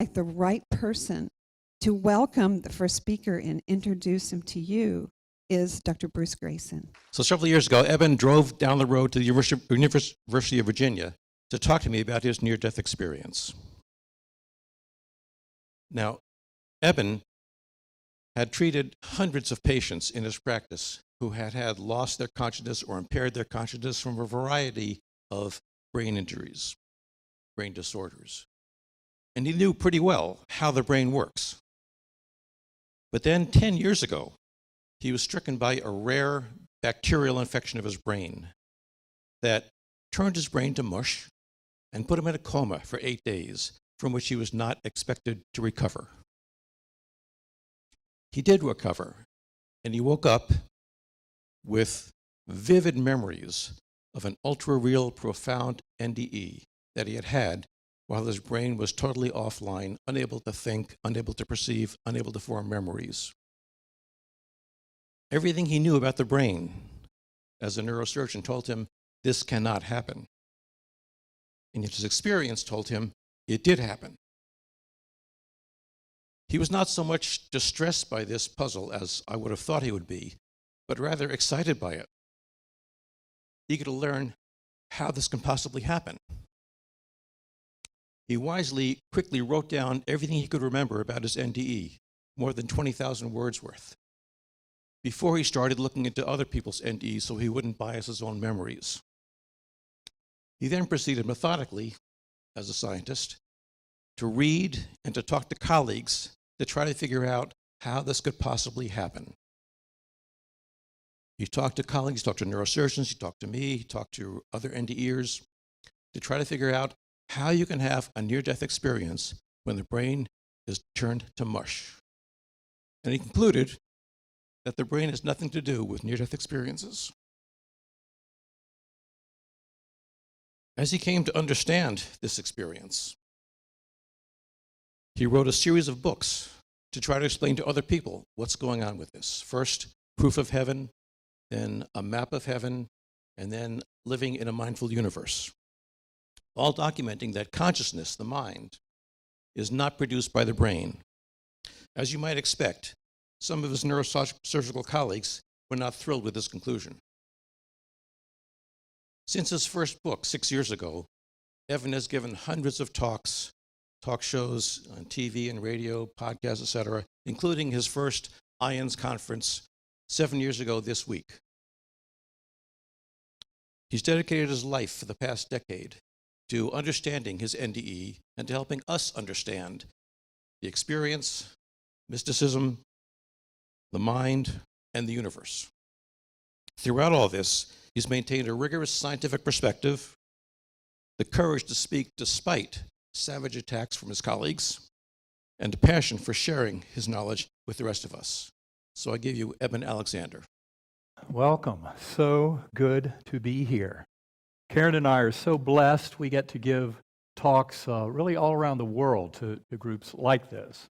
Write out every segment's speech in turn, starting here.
like the right person to welcome the first speaker and introduce him to you is Dr. Bruce Grayson. So several years ago, Eben drove down the road to the University of Virginia to talk to me about his near-death experience. Now, Eben had treated hundreds of patients in his practice who had lost their consciousness or impaired their consciousness from a variety of brain injuries, brain disorders. And he knew pretty well how the brain works. But then 10 years ago, he was stricken by a rare bacterial infection of his brain that turned his brain to mush and put him in a coma for 8 days, from which he was not expected to recover. He did recover, and he woke up with vivid memories of an ultra-real, profound NDE that he had while his brain was totally offline, unable to think, unable to perceive, unable to form memories. Everything he knew about the brain as a neurosurgeon told him this cannot happen. And yet his experience told him it did happen. He was not so much distressed by this puzzle as I would have thought he would be, but rather excited by it, eager to learn how this can possibly happen. He wisely, quickly wrote down everything he could remember about his NDE, more than 20,000 words worth, before he started looking into other people's NDEs so he wouldn't bias his own memories. He then proceeded methodically, as a scientist, to read and to talk to colleagues to try to figure out how this could possibly happen. He talked to colleagues, he talked to neurosurgeons, he talked to me, he talked to other NDEers to try to figure out how you can have a near-death experience when the brain is turned to mush. And he concluded that the brain has nothing to do with near-death experiences. As he came to understand this experience, he wrote a series of books to try to explain to other people what's going on with this. First, Proof of Heaven, then A Map of Heaven, and then Living in a Mindful Universe, all documenting that consciousness, the mind, is not produced by the brain. As you might expect, some of his neurosurgical colleagues were not thrilled with this conclusion. Since his first book 6 years ago, Eben has given hundreds of talks, talk shows on TV and radio, podcasts, etc., including his first IANDS conference 7 years ago this week. He's dedicated his life for the past decade to understanding his NDE and to helping us understand the experience, mysticism, the mind, and the universe. Throughout all this, he's maintained a rigorous scientific perspective, the courage to speak despite savage attacks from his colleagues, and a passion for sharing his knowledge with the rest of us. So I give you Eben Alexander. Welcome. So good to be here. Karen and I are so blessed we get to give talks really all around the world to groups like this.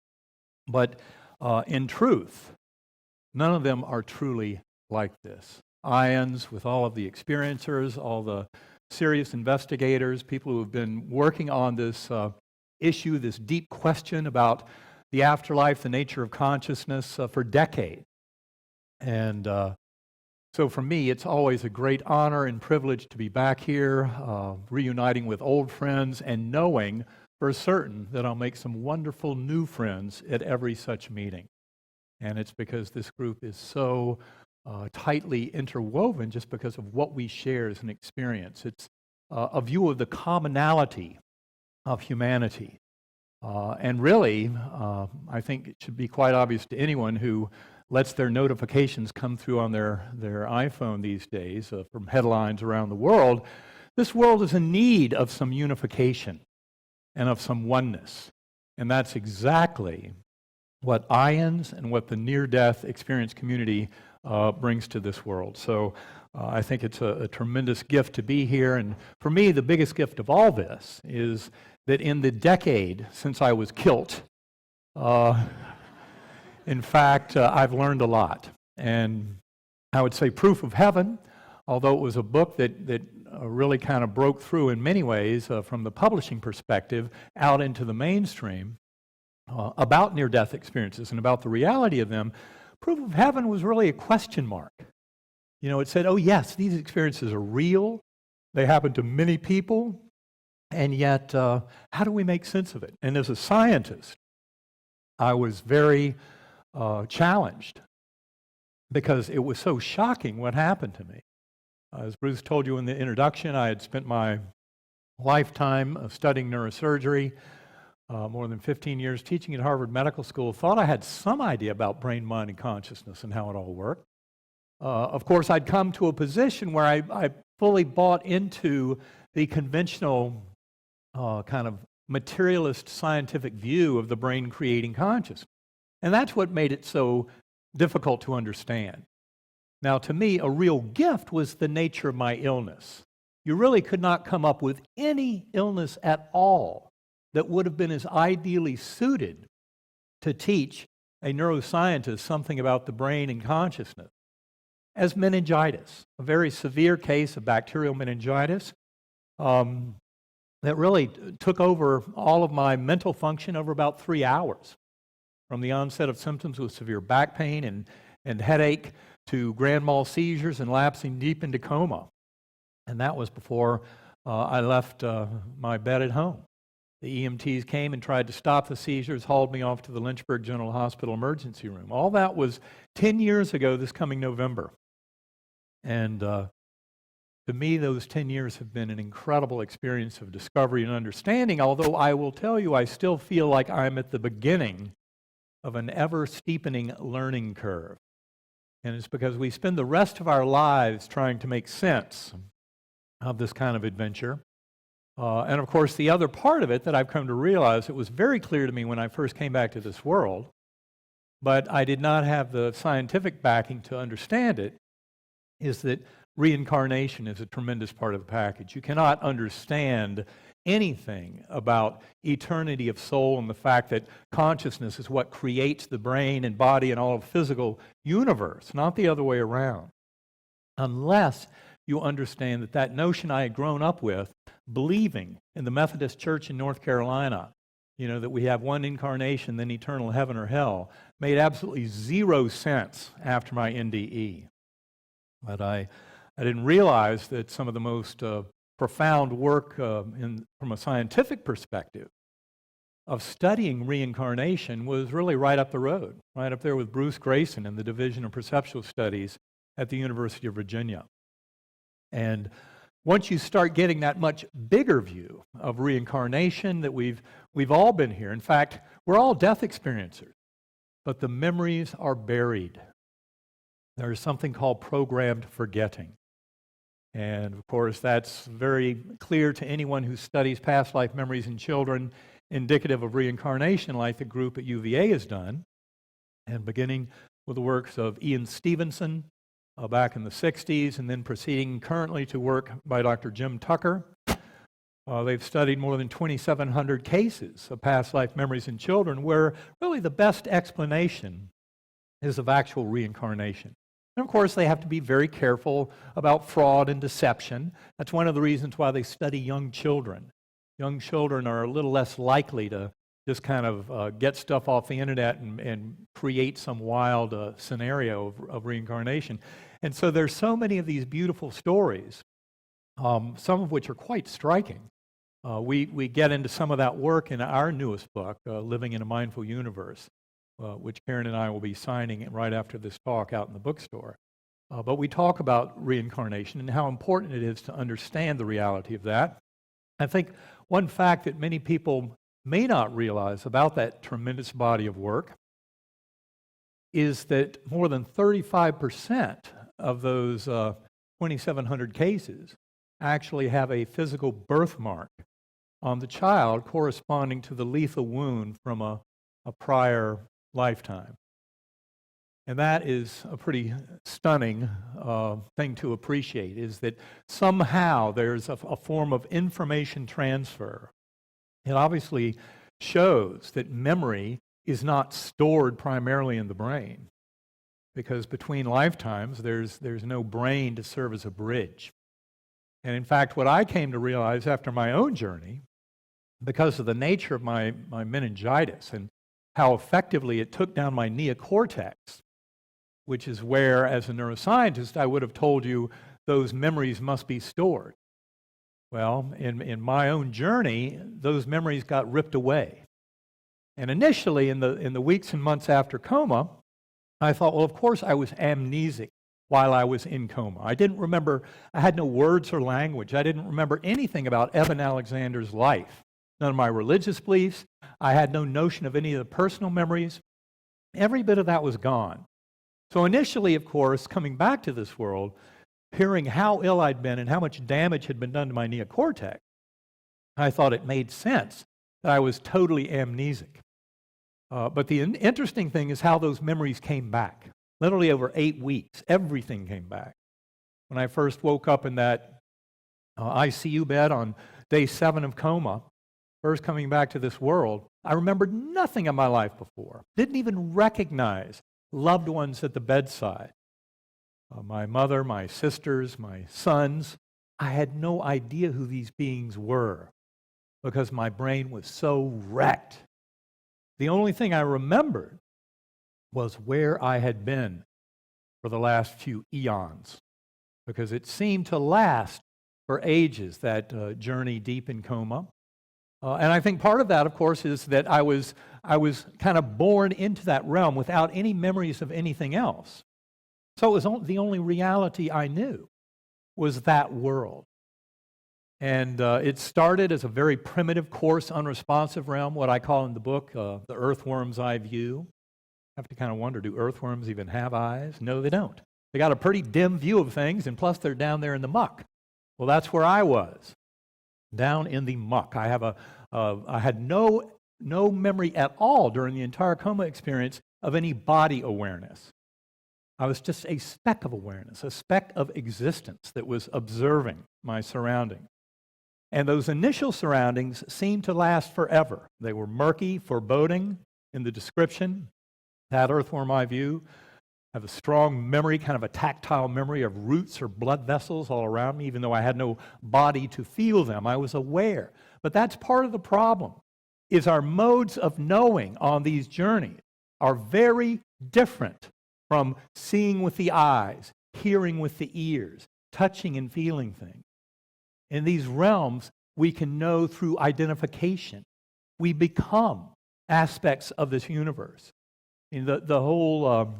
But in truth, none of them are truly like this. IANDS, with all of the experiencers, all the serious investigators, people who have been working on this issue, this deep question about the afterlife, the nature of consciousness for decades. And so for me, it's always a great honor and privilege to be back here, reuniting with old friends and knowing for certain that I'll make some wonderful new friends at every such meeting. And it's because this group is so tightly interwoven just because of what we share as an experience. It's a view of the commonality of humanity. And really, I think it should be quite obvious to anyone who lets their notifications come through on their iPhone these days from headlines around the world, this world is in need of some unification and of some oneness. And that's exactly what IANDS and what the near-death experience community brings to this world. So I think it's a tremendous gift to be here. And for me, the biggest gift of all this is that in the decade since I was killed, in fact, I've learned a lot. And I would say Proof of Heaven, although it was a book that really kind of broke through in many ways from the publishing perspective out into the mainstream, about near-death experiences and about the reality of them, proof of heaven was really a question mark. You know, it said, oh yes, these experiences are real, they happen to many people, and yet how do we make sense of it? And as a scientist, I was very challenged because it was so shocking what happened to me. As Bruce told you in the introduction, I had spent my lifetime of studying neurosurgery, more than 15 years teaching at Harvard Medical School, thought I had some idea about brain, mind, and consciousness and how it all worked. Of course, I'd come to a position where I fully bought into the conventional kind of materialist scientific view of the brain creating consciousness. And that's what made it so difficult to understand. Now, to me, a real gift was the nature of my illness. You really could not come up with any illness at all that would have been as ideally suited to teach a neuroscientist something about the brain and consciousness as meningitis, a very severe case of bacterial meningitis that really took over all of my mental function over about 3 hours, from the onset of symptoms with severe back pain and headache to grand mal seizures and lapsing deep into coma. And that was before I left my bed at home. The EMTs came and tried to stop the seizures, hauled me off to the Lynchburg General Hospital emergency room. All that was 10 years ago this coming November. And to me, those 10 years have been an incredible experience of discovery and understanding, although I will tell you, I still feel like I'm at the beginning of an ever-steepening learning curve. And it's because we spend the rest of our lives trying to make sense of this kind of adventure. And of course, the other part of it that I've come to realize, it was very clear to me when I first came back to this world, but I did not have the scientific backing to understand it, is that reincarnation is a tremendous part of the package. You cannot understand anything about eternity of soul and the fact that consciousness is what creates the brain and body and all of the physical universe, not the other way around, unless you understand that that notion I had grown up with, believing in the Methodist Church in North Carolina, you know, that we have one incarnation, then eternal heaven or hell, made absolutely zero sense after my NDE. But I didn't realize that some of the most profound work from a scientific perspective of studying reincarnation was really right up the road, right up there with Bruce Grayson in the Division of Perceptual Studies at the University of Virginia. And once you start getting that much bigger view of reincarnation, that we've all been here. In fact, we're all death experiencers, but the memories are buried. There is something called programmed forgetting. And of course, that's very clear to anyone who studies past life memories in children, indicative of reincarnation, like the group at UVA has done, and beginning with the works of Ian Stevenson back in the 60s, and then proceeding currently to work by Dr. Jim Tucker. They've studied more than 2,700 cases of past life memories in children, where really the best explanation is of actual reincarnation. And of course, they have to be very careful about fraud and deception. That's one of the reasons why they study young children. Young children are a little less likely to just kind of get stuff off the internet and create some wild scenario of reincarnation. And so there's so many of these beautiful stories, some of which are quite striking. We get into some of that work in our newest book, Living in a Mindful Universe, which Karen and I will be signing right after this talk out in the bookstore. But we talk about reincarnation and how important it is to understand the reality of that. I think one fact that many people may not realize about that tremendous body of work is that more than 35% of those 2,700 cases actually have a physical birthmark on the child corresponding to the lethal wound from a prior lifetime. And that is a pretty stunning thing to appreciate, is that somehow there's a form of information transfer. It obviously shows that memory is not stored primarily in the brain, because between lifetimes there's no brain to serve as a bridge. And in fact, what I came to realize after my own journey, because of the nature of my meningitis, and how effectively it took down my neocortex, which is where, as a neuroscientist, I would have told you those memories must be stored. Well, in my own journey, those memories got ripped away. And initially, in the weeks and months after coma, I thought, well, of course I was amnesic while I was in coma. I didn't remember, I had no words or language. I didn't remember anything about Eben Alexander's life. None of my religious beliefs. I had no notion of any of the personal memories. Every bit of that was gone. So initially, of course, coming back to this world, hearing how ill I'd been and how much damage had been done to my neocortex, I thought it made sense that I was totally amnesic. But the interesting thing is how those memories came back. Literally over 8 weeks, everything came back. When I first woke up in that ICU bed on day 7 of coma, first coming back to this world, I remembered nothing of my life before. Didn't even recognize loved ones at the bedside. My mother, my sisters, my sons. I had no idea who these beings were because my brain was so wrecked. The only thing I remembered was where I had been for the last few eons, because it seemed to last for ages, that journey deep in coma. And I think part of that, of course, is that I was kind of born into that realm without any memories of anything else. So it was the only reality I knew was that world. And it started as a very primitive, coarse, unresponsive realm, what I call in the book the earthworm's eye view. I have to kind of wonder, do earthworms even have eyes? No, they don't. They got a pretty dim view of things, and plus they're down there in the muck. Well, that's where I was, down in the muck. I had no memory at all during the entire coma experience of any body awareness. I was just a speck of awareness, a speck of existence that was observing my surroundings. And those initial surroundings seemed to last forever. They were murky, foreboding in the description. That earthworm eye view, I have a strong memory, kind of a tactile memory of roots or blood vessels all around me, even though I had no body to feel them. I was aware. But that's part of the problem, is our modes of knowing on these journeys are very different from seeing with the eyes, hearing with the ears, touching and feeling things. In these realms, we can know through identification. We become aspects of this universe. The whole, one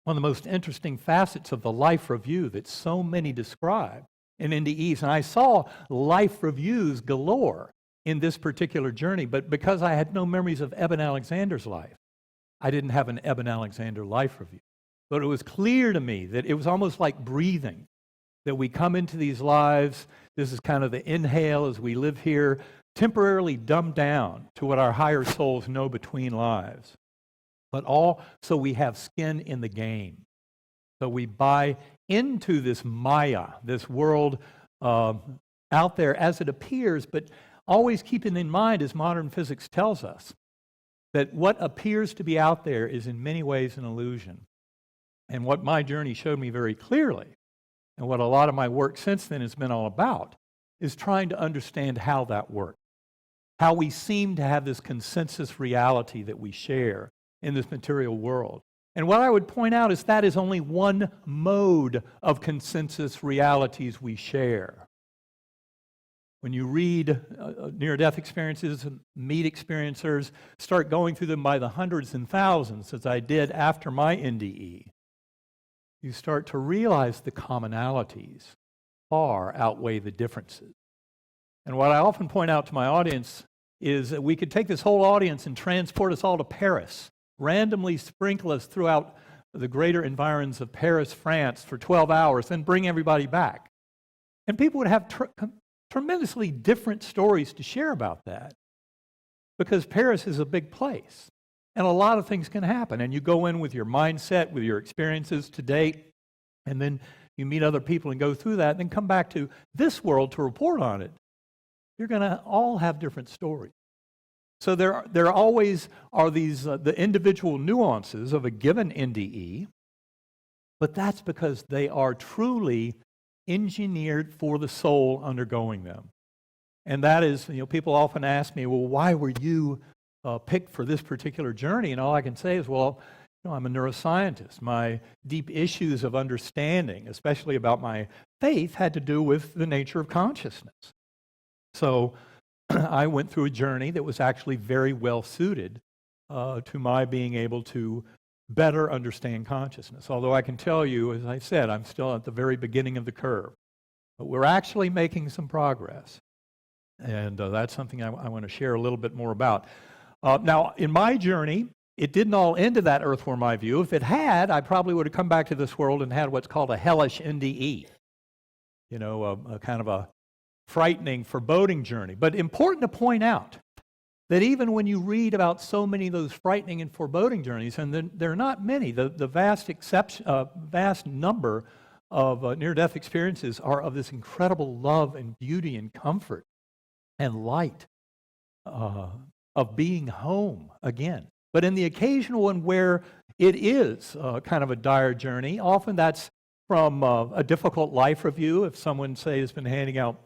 of the most interesting facets of the life review that so many describe in NDEs, and I saw life reviews galore in this particular journey, but because I had no memories of Eben Alexander's life, I didn't have an Eben Alexander life review. But it was clear to me that it was almost like breathing, that we come into these lives, this is kind of the inhale as we live here, temporarily dumbed down to what our higher souls know between lives. But all so we have skin in the game. So we buy into this Maya, this world out there as it appears, but always keeping in mind, as modern physics tells us, that what appears to be out there is in many ways an illusion. And what my journey showed me very clearly, and what a lot of my work since then has been all about, is trying to understand how that works. How we seem to have this consensus reality that we share in this material world. And what I would point out is that is only one mode of consensus realities we share. When you read near-death experiences and meet experiencers, start going through them by the hundreds and thousands, as I did after my NDE, you start to realize the commonalities far outweigh the differences. And what I often point out to my audience is that we could take this whole audience and transport us all to Paris, randomly sprinkle us throughout the greater environs of Paris, France for 12 hours, then bring everybody back. And people would have tremendously different stories to share about that, because Paris is a big place. And a lot of things can happen. And you go in with your mindset, with your experiences to date, and then you meet other people and go through that, and then come back to this world to report on it. You're going to all have different stories. So there always are these the individual nuances of a given NDE, but that's because they are truly engineered for the soul undergoing them. And that is, people often ask me, well, why were you picked for this particular journey, and all I can say is, well, I'm a neuroscientist. My deep issues of understanding, especially about my faith, had to do with the nature of consciousness. So I went through a journey that was actually very well suited to my being able to better understand consciousness. Although I can tell you, as I said, I'm still at the very beginning of the curve. But we're actually making some progress. And that's something I want to share a little bit more about. Now, in my journey, it didn't all end in that earthworm eye view. If it had, I probably would have come back to this world and had what's called a hellish NDE. A kind of a frightening, foreboding journey. But important to point out that even when you read about so many of those frightening and foreboding journeys, and there are not many, the vast number of near-death experiences are of this incredible love and beauty and comfort and light of being home again. But in the occasional one where it is kind of a dire journey, often that's from a difficult life review. If someone, say, has been handing out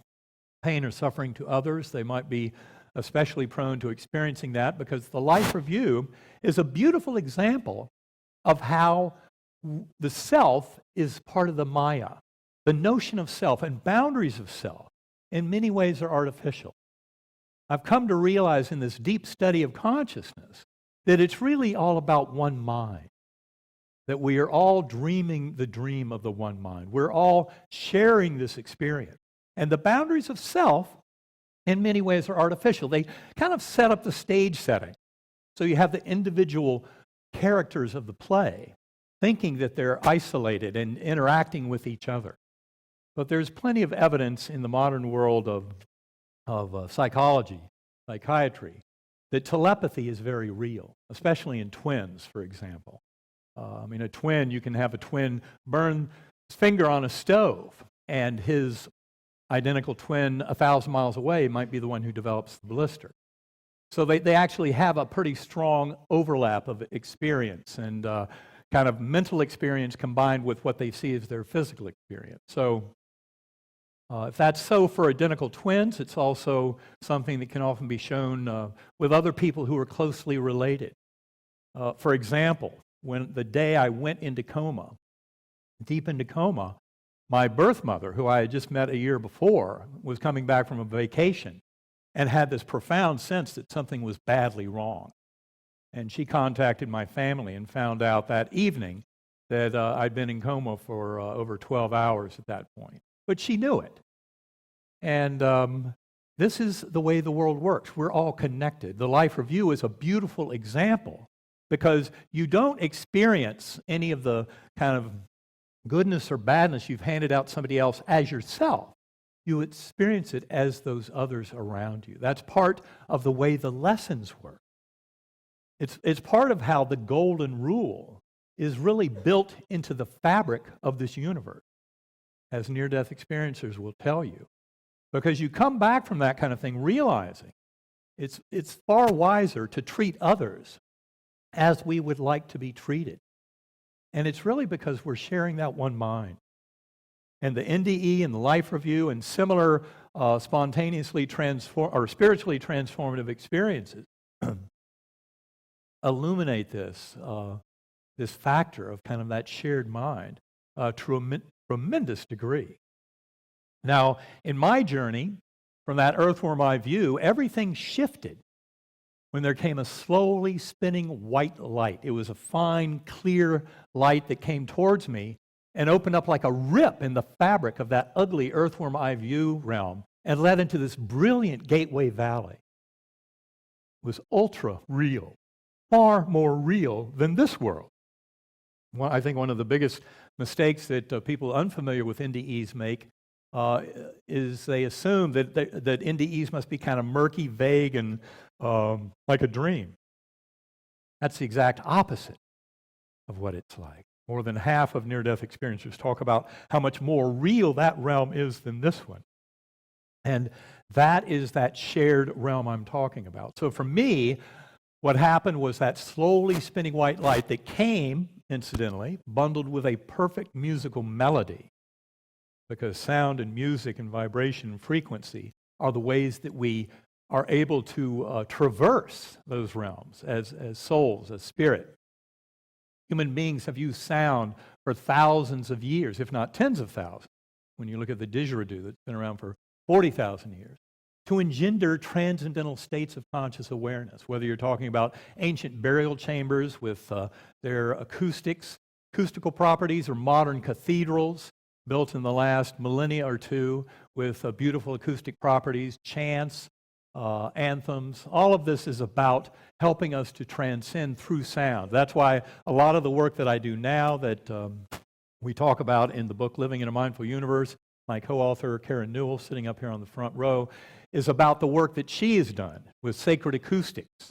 pain or suffering to others, they might be especially prone to experiencing that, because the life review is a beautiful example of how the self is part of the Maya. The notion of self and boundaries of self in many ways are artificial. I've come to realize in this deep study of consciousness that it's really all about one mind, that we are all dreaming the dream of the one mind. We're all sharing this experience. And the boundaries of self, in many ways, are artificial. They kind of set up the stage setting. So you have the individual characters of the play thinking that they're isolated and interacting with each other. But there's plenty of evidence in the modern world of psychology, psychiatry, that telepathy is very real, especially in twins, for example. A twin, you can have a twin burn his finger on a stove, and his identical twin 1,000 miles away might be the one who develops the blister. So they actually have a pretty strong overlap of experience and kind of mental experience combined with what they see as their physical experience. So if that's so for identical twins, it's also something that can often be shown with other people who are closely related. For example, when the day I went into coma, deep into coma, my birth mother, who I had just met a year before, was coming back from a vacation and had this profound sense that something was badly wrong. And she contacted my family and found out that evening that I'd been in coma for over 12 hours at that point. But she knew it. And this is the way the world works. We're all connected. The Life Review is a beautiful example because you don't experience any of the kind of goodness or badness you've handed out somebody else as yourself. You experience it as those others around you. That's part of the way the lessons work. It's part of how the golden rule is really built into the fabric of this universe, as near-death experiencers will tell you. Because you come back from that kind of thing realizing it's far wiser to treat others as we would like to be treated. And it's really because we're sharing that one mind. And the NDE and the Life Review and similar spiritually transformative experiences illuminate this factor of kind of that shared mind to a tremendous degree. Now, in my journey, from that earthworm eye view, everything shifted when there came a slowly spinning white light. It was a fine, clear light that came towards me and opened up like a rip in the fabric of that ugly earthworm eye view realm and led into this brilliant gateway valley. It was ultra real, far more real than this world. I think one of the biggest mistakes that people unfamiliar with NDEs make is they assume that NDEs must be kind of murky, vague, and like a dream. That's the exact opposite of what it's like. More than half of near-death experiencers talk about how much more real that realm is than this one. And that is that shared realm I'm talking about. So for me, what happened was that slowly spinning white light that came, incidentally, bundled with a perfect musical melody. Because sound and music and vibration and frequency are the ways that we are able to traverse those realms as souls, as spirit. Human beings have used sound for thousands of years, if not tens of thousands, when you look at the didgeridoo that's been around for 40,000 years, to engender transcendental states of conscious awareness, whether you're talking about ancient burial chambers with their acoustical properties, or modern cathedrals built in the last millennia or two with beautiful acoustic properties, chants, anthems. All of this is about helping us to transcend through sound. That's why a lot of the work that I do now that we talk about in the book Living in a Mindful Universe, my co-author Karen Newell, sitting up here on the front row, is about the work that she has done with sacred acoustics,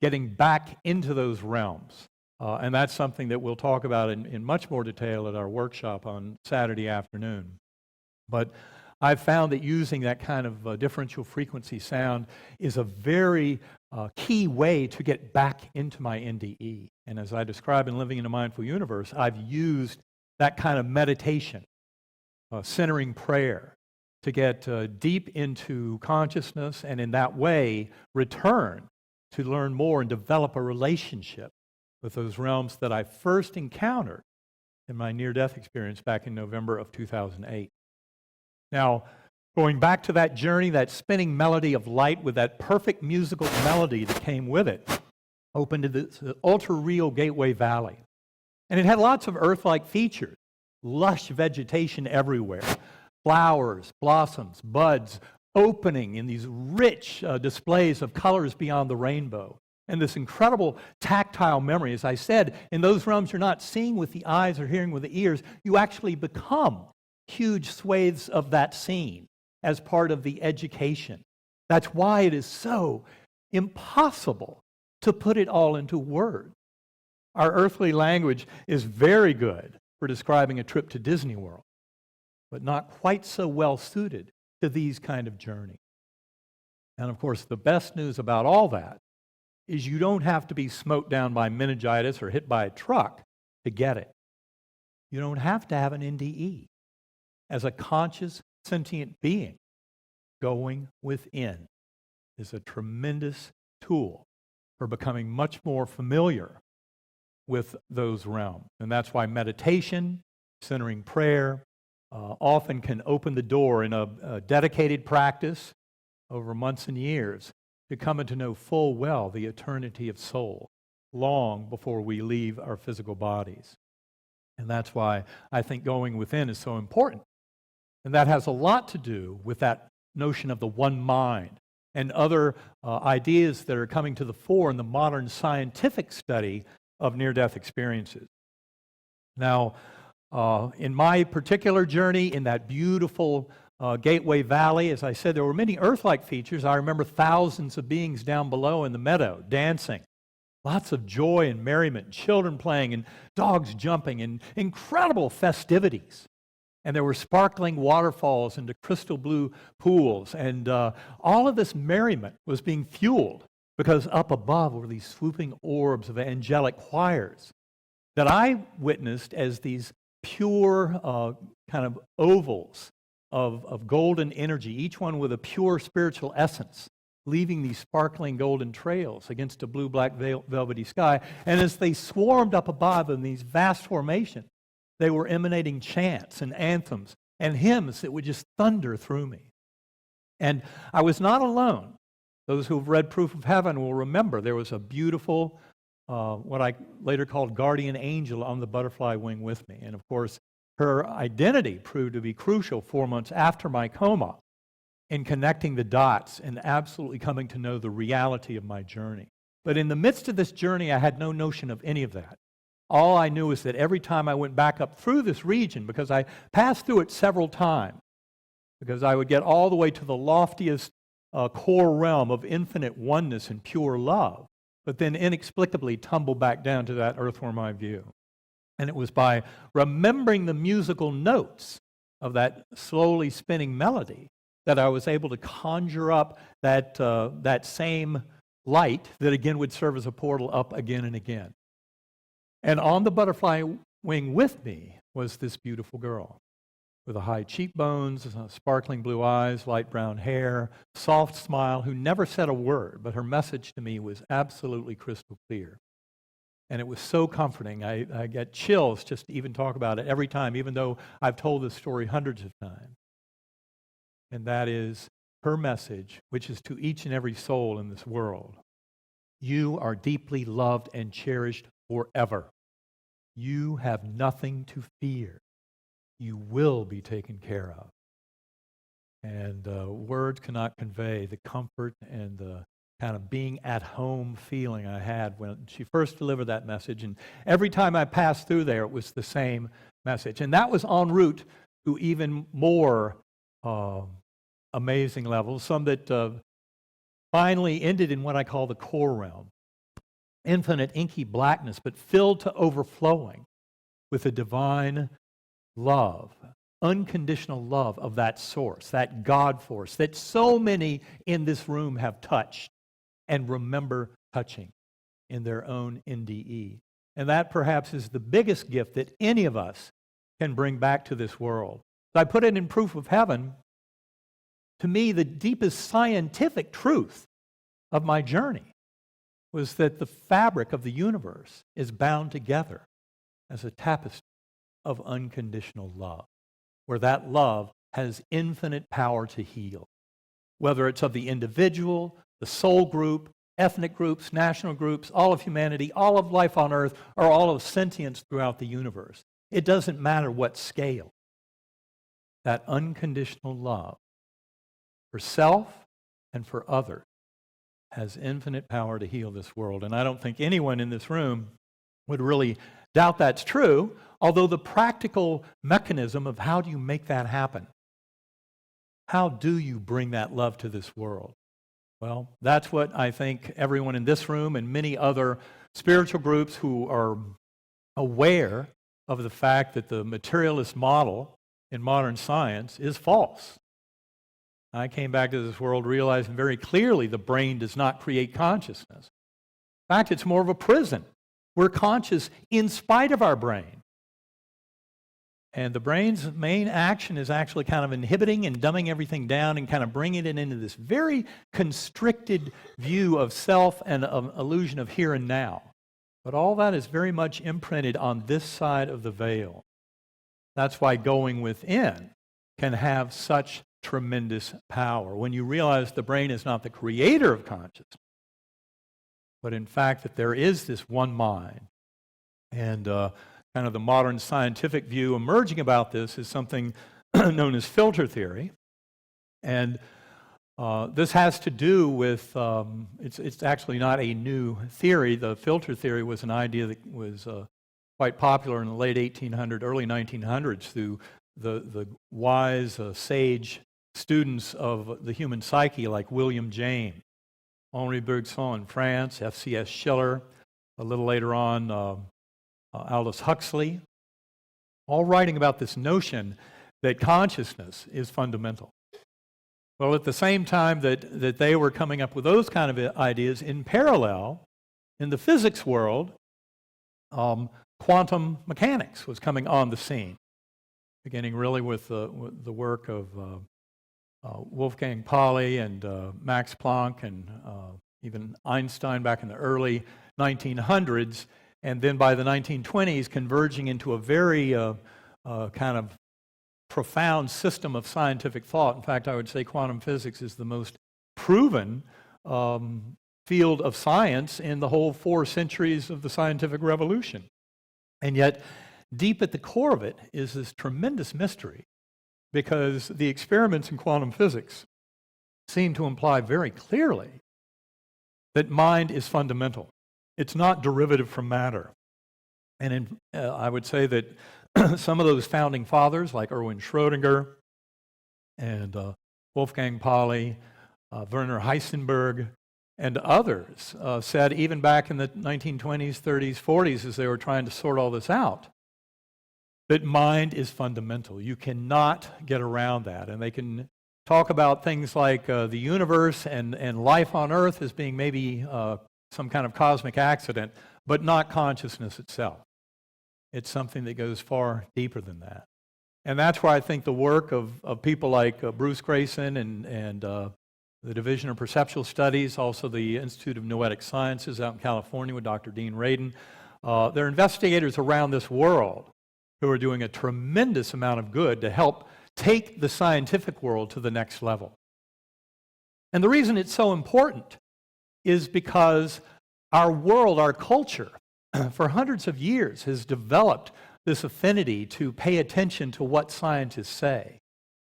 getting back into those realms. And that's something that we'll talk about in much more detail at our workshop on Saturday afternoon. But I've found that using that kind of differential frequency sound is a very key way to get back into my NDE. And as I describe in Living in a Mindful Universe, I've used that kind of meditation, centering prayer, to get deep into consciousness, and in that way return to learn more and develop a relationship with those realms that I first encountered in my near-death experience back in November of 2008. Now, going back to that journey, that spinning melody of light with that perfect musical melody that came with it, opened to this ultra-real Gateway Valley. And it had lots of Earth-like features, lush vegetation everywhere, flowers, blossoms, buds, opening in these rich displays of colors beyond the rainbow. And this incredible tactile memory. As I said, in those realms you're not seeing with the eyes or hearing with the ears, you actually become huge swathes of that scene as part of the education. That's why it is so impossible to put it all into words. Our earthly language is very good for describing a trip to Disney World, but not quite so well suited to these kind of journeys. And of course, the best news about all that is you don't have to be smoked down by meningitis or hit by a truck to get it. You don't have to have an NDE. As a conscious, sentient being, going within is a tremendous tool for becoming much more familiar with those realms. And that's why meditation, centering prayer, often can open the door in a dedicated practice over months and years to come to know full well the eternity of soul, long before we leave our physical bodies. And that's why I think going within is so important. And that has a lot to do with that notion of the one mind and other ideas that are coming to the fore in the modern scientific study of near-death experiences. Now, in my particular journey in that beautiful Gateway Valley, as I said, there were many Earth-like features. I remember thousands of beings down below in the meadow dancing. Lots of joy and merriment, children playing and dogs jumping, and incredible festivities. And there were sparkling waterfalls into crystal blue pools. And all of this merriment was being fueled because up above were these swooping orbs of angelic choirs that I witnessed as these pure kind of ovals of golden energy, each one with a pure spiritual essence, leaving these sparkling golden trails against a blue-black velvety sky. And as they swarmed up above in these vast formations, they were emanating chants and anthems and hymns that would just thunder through me. And I was not alone. Those who have read Proof of Heaven will remember there was a beautiful, what I later called guardian angel on the butterfly wing with me. And of course, her identity proved to be crucial 4 months after my coma in connecting the dots and absolutely coming to know the reality of my journey. But in the midst of this journey, I had no notion of any of that. All I knew is that every time I went back up through this region, because I passed through it several times, because I would get all the way to the loftiest core realm of infinite oneness and pure love, but then inexplicably tumble back down to that earthworm eye view. And it was by remembering the musical notes of that slowly spinning melody that I was able to conjure up that same light that again would serve as a portal up again and again. And on the butterfly wing with me was this beautiful girl. with a high cheekbones, sparkling blue eyes, light brown hair, soft smile, who never said a word, but her message to me was absolutely crystal clear. And it was so comforting. I get chills just to even talk about it every time, even though I've told this story hundreds of times. And that is her message, which is to each and every soul in this world. You are deeply loved and cherished forever. You have nothing to fear. You will be taken care of. And words cannot convey the comfort and the kind of being at home feeling I had when she first delivered that message. And every time I passed through there, it was the same message. And that was en route to even more amazing levels, some that finally ended in what I call the core realm. Infinite inky blackness, but filled to overflowing with a divine love, unconditional love of that source, that God force that so many in this room have touched and remember touching in their own NDE. And that perhaps is the biggest gift that any of us can bring back to this world. So I put it in proof of heaven. To me, the deepest scientific truth of my journey was that the fabric of the universe is bound together as a tapestry of unconditional love, where that love has infinite power to heal, whether it's of the individual, the soul group, ethnic groups, national groups, all of humanity, all of life on earth, or all of sentience throughout the universe. It doesn't matter what scale. That unconditional love for self and for others has infinite power to heal this world. And I don't think anyone in this room would really doubt that's true, although the practical mechanism of how do you make that happen? How do you bring that love to this world? Well, that's what I think everyone in this room and many other spiritual groups who are aware of the fact that the materialist model in modern science is false. I came back to this world realizing very clearly the brain does not create consciousness. In fact, it's more of a prison. We're conscious in spite of our brain. And the brain's main action is actually kind of inhibiting and dumbing everything down and kind of bringing it into this very constricted view of self and of illusion of here and now. But all that is very much imprinted on this side of the veil. That's why going within can have such tremendous power. When you realize the brain is not the creator of consciousness, but in fact that there is this one mind. And kind of the modern scientific view emerging about this is something known as filter theory. And this has to do with, it's actually not a new theory. The filter theory was an idea that was quite popular in the late 1800s, early 1900s through the wise, sage students of the human psyche like William James, Henri Bergson in France, F.C.S. Schiller, a little later on Aldous Huxley, all writing about this notion that consciousness is fundamental. Well, at the same time that they were coming up with those kind of ideas, in parallel, in the physics world, quantum mechanics was coming on the scene, beginning really with the work of Wolfgang Pauli and Max Planck and even Einstein back in the early 1900s, and then by the 1920s converging into a very kind of profound system of scientific thought. In fact, I would say quantum physics is the most proven field of science in the whole 4 centuries of the scientific revolution. And yet, deep at the core of it is this tremendous mystery, because the experiments in quantum physics seem to imply very clearly that mind is fundamental. It's not derivative from matter. And I would say that some of those founding fathers, like Erwin Schrödinger and Wolfgang Pauli, Werner Heisenberg, and others, said even back in the 1920s, 30s, 40s, as they were trying to sort all this out, that mind is fundamental. You cannot get around that. And they can talk about things like the universe and life on Earth as being maybe some kind of cosmic accident, but not consciousness itself. It's something that goes far deeper than that. And that's where I think the work of people like Bruce Grayson and the Division of Perceptual Studies, also the Institute of Noetic Sciences out in California with Dr. Dean Radin, they're investigators around this world who are doing a tremendous amount of good to help take the scientific world to the next level. And the reason it's so important is because our world, our culture, for hundreds of years has developed this affinity to pay attention to what scientists say,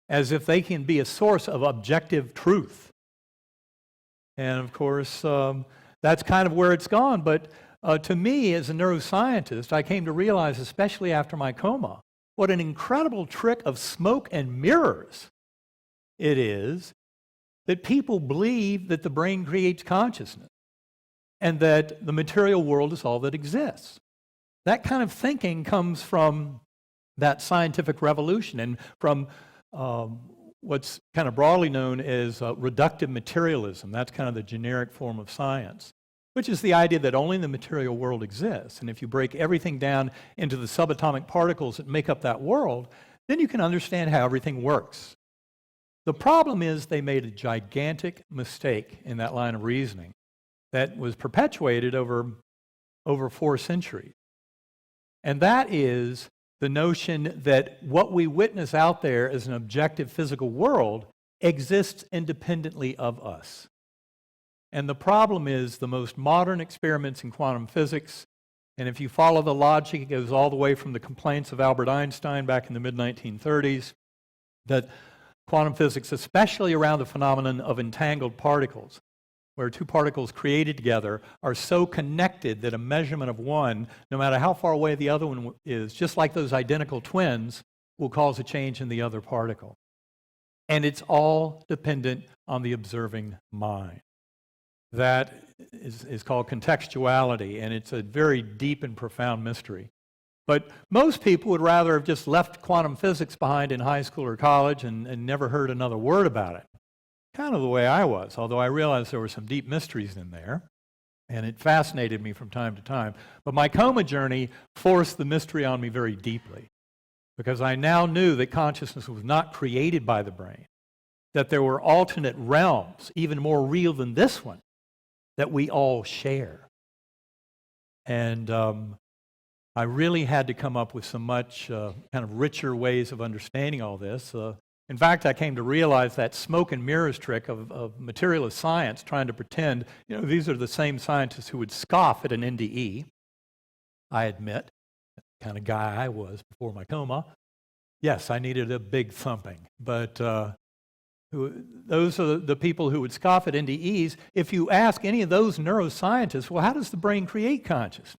as if they can be a source of objective truth. And of course, that's kind of where it's gone. But to me, as a neuroscientist, I came to realize, especially after my coma, what an incredible trick of smoke and mirrors it is that people believe that the brain creates consciousness and that the material world is all that exists. That kind of thinking comes from that scientific revolution and from what's kind of broadly known as reductive materialism. That's kind of the generic form of science, which is the idea that only the material world exists. And if you break everything down into the subatomic particles that make up that world, then you can understand how everything works. The problem is they made a gigantic mistake in that line of reasoning that was perpetuated over 4 centuries. And that is the notion that what we witness out there as an objective physical world exists independently of us. And the problem is the most modern experiments in quantum physics, and if you follow the logic, it goes all the way from the complaints of Albert Einstein back in the mid-1930s, that quantum physics, especially around the phenomenon of entangled particles, where 2 particles created together are so connected that a measurement of one, no matter how far away the other one is, just like those identical twins, will cause a change in the other particle. And it's all dependent on the observing mind. That is called contextuality, and it's a very deep and profound mystery. But most people would rather have just left quantum physics behind in high school or college and never heard another word about it. Kind of the way I was, although I realized there were some deep mysteries in there, and it fascinated me from time to time. But my coma journey forced the mystery on me very deeply, because I now knew that consciousness was not created by the brain, that there were alternate realms, even more real than this one, that we all share. And I really had to come up with some much kind of richer ways of understanding all this. In fact, I came to realize that smoke and mirrors trick of materialist science, trying to pretend, these are the same scientists who would scoff at an NDE, I admit, the kind of guy I was before my coma. Yes, I needed a big thumping, but those are the people who would scoff at NDEs. If you ask any of those neuroscientists, well, how does the brain create consciousness?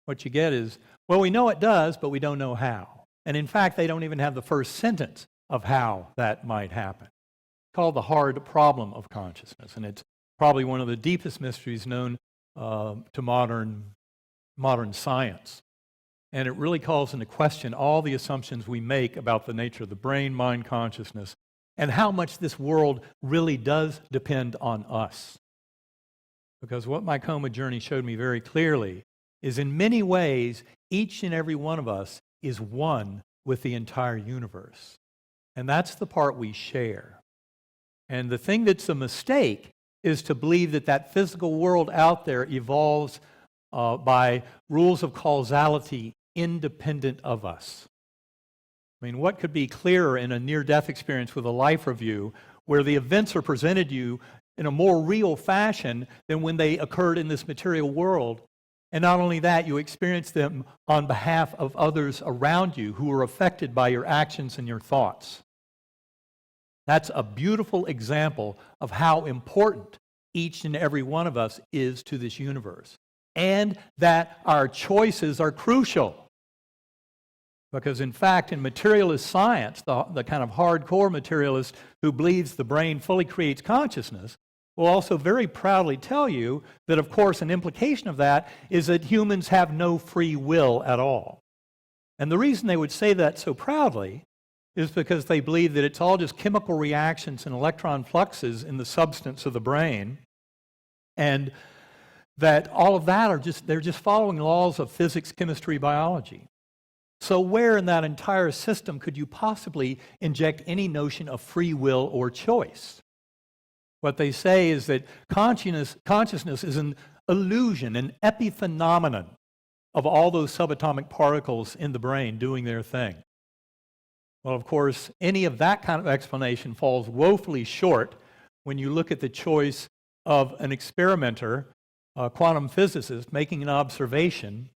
What you get is, well, we know it does, but we don't know how. And in fact, they don't even have the first sentence of how that might happen. It's called the hard problem of consciousness, and it's probably one of the deepest mysteries known to modern science. And it really calls into question all the assumptions we make about the nature of the brain, mind, consciousness, and how much this world really does depend on us. Because what my coma journey showed me very clearly is in many ways, each and every one of us is one with the entire universe. And that's the part we share. And the thing that's a mistake is to believe that that physical world out there evolves by rules of causality independent of us. I mean, what could be clearer in a near-death experience with a life review where the events are presented to you in a more real fashion than when they occurred in this material world? And not only that, you experience them on behalf of others around you who are affected by your actions and your thoughts. That's a beautiful example of how important each and every one of us is to this universe, and that our choices are crucial. Because in fact, in materialist science, the kind of hardcore materialist who believes the brain fully creates consciousness, will also very proudly tell you that, of course, an implication of that is that humans have no free will at all. And the reason they would say that so proudly is because they believe that it's all just chemical reactions and electron fluxes in the substance of the brain, and that all of that they're just following laws of physics, chemistry, biology. So where in that entire system could you possibly inject any notion of free will or choice? What they say is that consciousness is an illusion, an epiphenomenon of all those subatomic particles in the brain doing their thing. Well, of course, any of that kind of explanation falls woefully short when you look at the choice of an experimenter, a quantum physicist, making an observation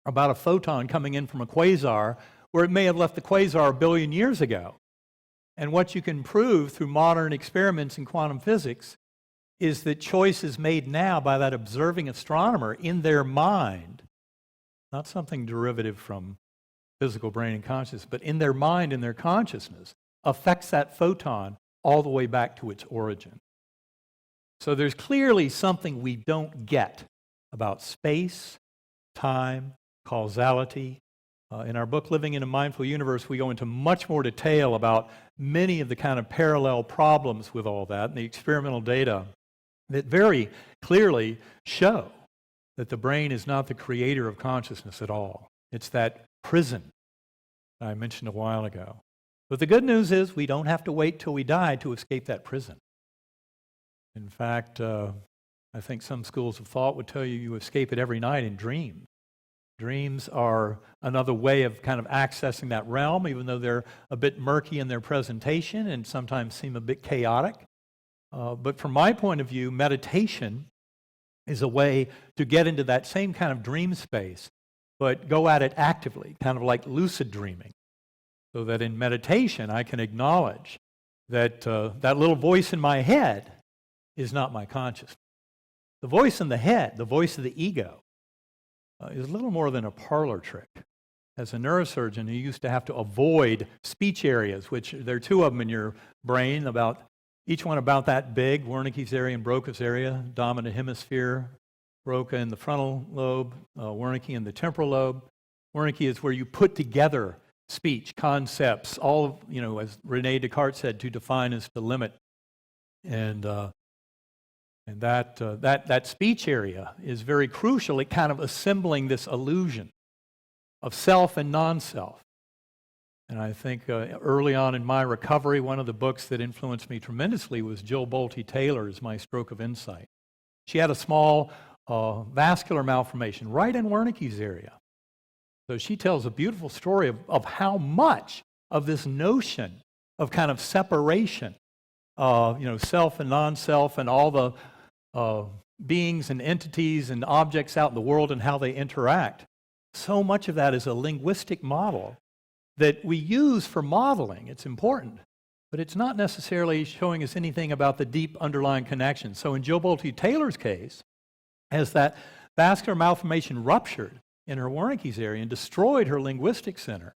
about a photon coming in from a quasar where it may have left the quasar a billion years ago. And what you can prove through modern experiments in quantum physics is that choice is made now by that observing astronomer in their mind, not something derivative from physical brain and consciousness, but in their mind, in their consciousness, affects that photon all the way back to its origin. So there's clearly something we don't get about space, time, causality. In our book, Living in a Mindful Universe, we go into much more detail about many of the kind of parallel problems with all that and the experimental data that very clearly show that the brain is not the creator of consciousness at all. It's that prison I mentioned a while ago. But the good news is we don't have to wait till we die to escape that prison. In fact, I think some schools of thought would tell you you escape it every night in dreams. Dreams are another way of kind of accessing that realm, even though they're a bit murky in their presentation and sometimes seem a bit chaotic. But from my point of view, meditation is a way to get into that same kind of dream space, but go at it actively, kind of like lucid dreaming. So that in meditation, I can acknowledge that that little voice in my head is not my consciousness. The voice in the head, the voice of the ego, is a little more than a parlor trick. As a neurosurgeon, you used to have to avoid speech areas, which there are two of them in your brain, each one about that big, Wernicke's area and Broca's area, dominant hemisphere, Broca in the frontal lobe, Wernicke in the temporal lobe. Wernicke is where you put together speech, concepts, all, as Rene Descartes said, to define is to limit. And that speech area is very crucial at kind of assembling this illusion of self and non-self. And I think early on in my recovery, one of the books that influenced me tremendously was Jill Bolte Taylor's My Stroke of Insight. She had a small vascular malformation right in Wernicke's area. So she tells a beautiful story of how much of this notion of kind of separation, self and non-self and all the beings and entities and objects out in the world and how they interact. So much of that is a linguistic model that we use for modeling. It's important, but it's not necessarily showing us anything about the deep underlying connection. So in Jill Bolte Taylor's case, as that vascular malformation ruptured in her Wernicke's area and destroyed her linguistic center,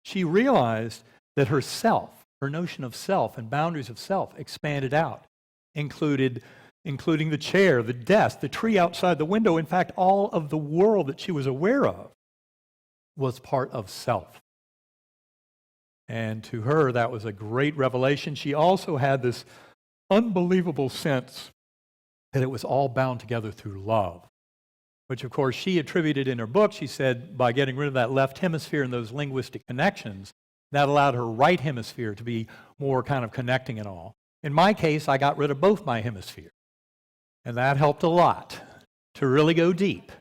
she realized that her self, her notion of self and boundaries of self expanded out, including the chair, the desk, the tree outside the window. In fact, all of the world that she was aware of was part of self. And to her, that was a great revelation. She also had this unbelievable sense that it was all bound together through love, which of course she attributed in her book. She said by getting rid of that left hemisphere and those linguistic connections, that allowed her right hemisphere to be more kind of connecting and all. In my case, I got rid of both my hemispheres. And that helped a lot to really go deep.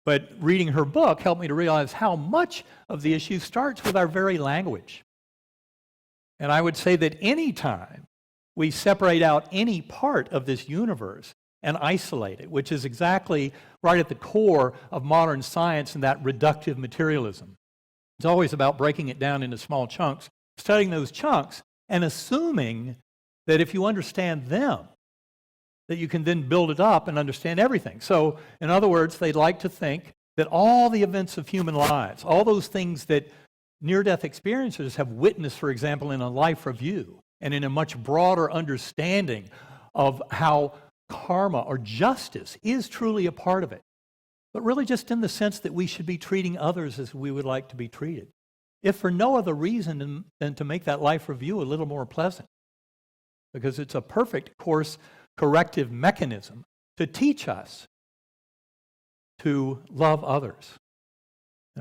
But reading her book helped me to realize how much of the issue starts with our very language. And I would say that any time we separate out any part of this universe and isolate it, which is exactly right at the core of modern science and that reductive materialism. It's always about breaking it down into small chunks, studying those chunks, and assuming that if you understand them, that you can then build it up and understand everything. So, in other words, they'd like to think that all the events of human lives, all those things that near-death experiencers have witnessed, for example, in a life review, and in a much broader understanding of how karma or justice is truly a part of it, but really just in the sense that we should be treating others as we would like to be treated, if for no other reason than to make that life review a little more pleasant, because it's a perfect course corrective mechanism to teach us to love others.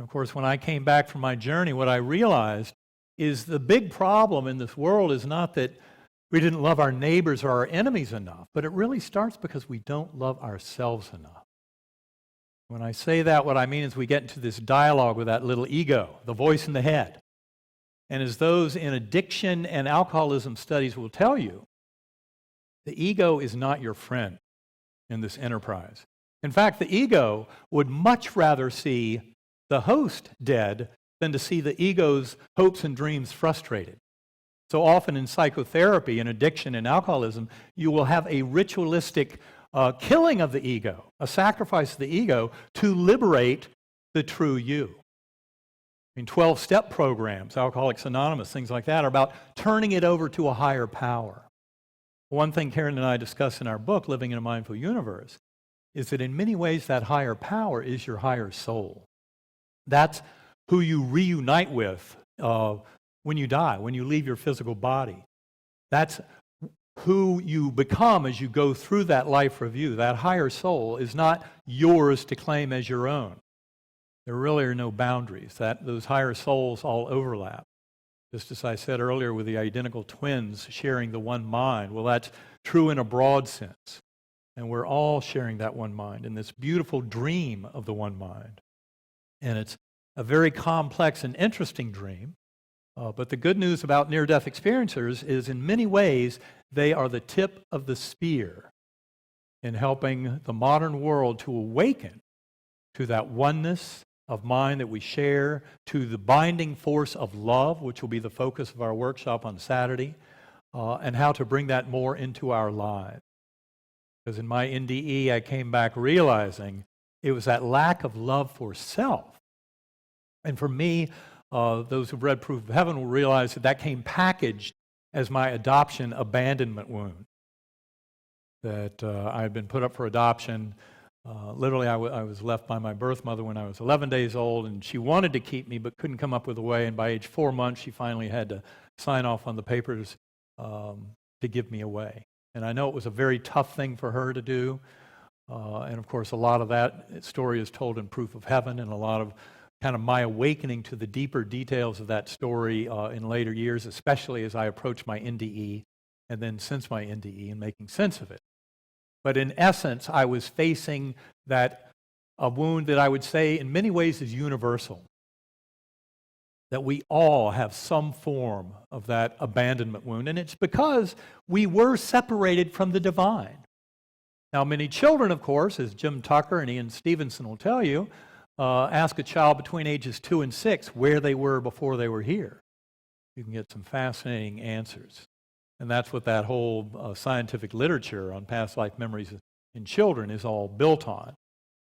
And of course, when I came back from my journey, what I realized is the big problem in this world is not that we didn't love our neighbors or our enemies enough, but it really starts because we don't love ourselves enough. When I say that, what I mean is we get into this dialogue with that little ego, the voice in the head. And as those in addiction and alcoholism studies will tell you, the ego is not your friend in this enterprise. In fact, the ego would much rather see the host dead than to see the ego's hopes and dreams frustrated. So often in psychotherapy, in addiction and alcoholism, you will have a ritualistic killing of the ego, a sacrifice of the ego to liberate the true you. I mean, 12-step programs, Alcoholics Anonymous, things like that, are about turning it over to a higher power. One thing Karen and I discuss in our book, Living in a Mindful Universe, is that in many ways that higher power is your higher soul. That's who you reunite with when you die, when you leave your physical body. That's who you become as you go through that life review. That higher soul is not yours to claim as your own. There really are no boundaries. Those higher souls all overlap. Just as I said earlier with the identical twins sharing the one mind, well, that's true in a broad sense. And we're all sharing that one mind in this beautiful dream of the one mind. And it's a very complex and interesting dream. But the good news about near-death experiencers is in many ways they are the tip of the spear in helping the modern world to awaken to that oneness of mind that we share, to the binding force of love, which will be the focus of our workshop on Saturday, and how to bring that more into our lives. Because in my NDE, I came back realizing it was that lack of love for self. And for me, those who've read Proof of Heaven will realize that that came packaged as my adoption abandonment wound. That I had been put up for adoption. Literally, I was left by my birth mother when I was 11 days old, and she wanted to keep me but couldn't come up with a way. And by age 4 months, she finally had to sign off on the papers to give me away. And I know it was a very tough thing for her to do. And of course, a lot of that story is told in Proof of Heaven, and a lot of kind of my awakening to the deeper details of that story in later years, especially as I approached my NDE, and then since my NDE and making sense of it. But in essence, I was facing a wound that I would say in many ways is universal. That we all have some form of that abandonment wound, and it's because we were separated from the divine. Now, many children, of course, as Jim Tucker and Ian Stevenson will tell you, ask a child between ages 2 and 6 where they were before they were here. You can get some fascinating answers. And that's what that whole scientific literature on past life memories in children is all built on,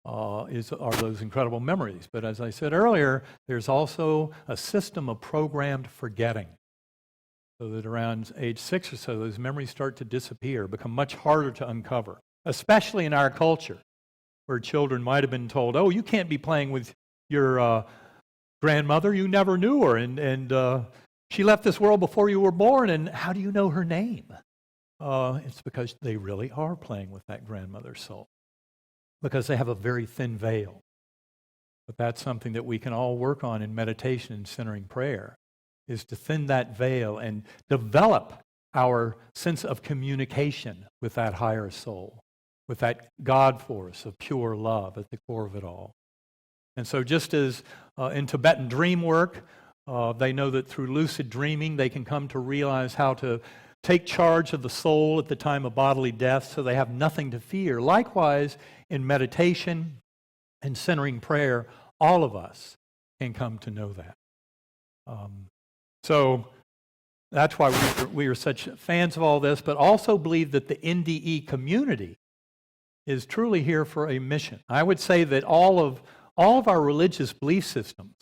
are those incredible memories. But as I said earlier, there's also a system of programmed forgetting. So that around age 6 or so, those memories start to disappear, become much harder to uncover, especially in our culture, where children might have been told, oh, you can't be playing with your grandmother, you never knew her, and she left this world before you were born, and how do you know her name? It's because they really are playing with that grandmother's soul, because they have a very thin veil. But that's something that we can all work on in meditation and centering prayer, is to thin that veil and develop our sense of communication with that higher soul, with that God force of pure love at the core of it all. And so just as in Tibetan dream work, they know that through lucid dreaming they can come to realize how to take charge of the soul at the time of bodily death so they have nothing to fear. Likewise, in meditation and centering prayer, all of us can come to know that. So that's why we are such fans of all this, but also believe that the NDE community is truly here for a mission. I would say that all of our religious belief systems,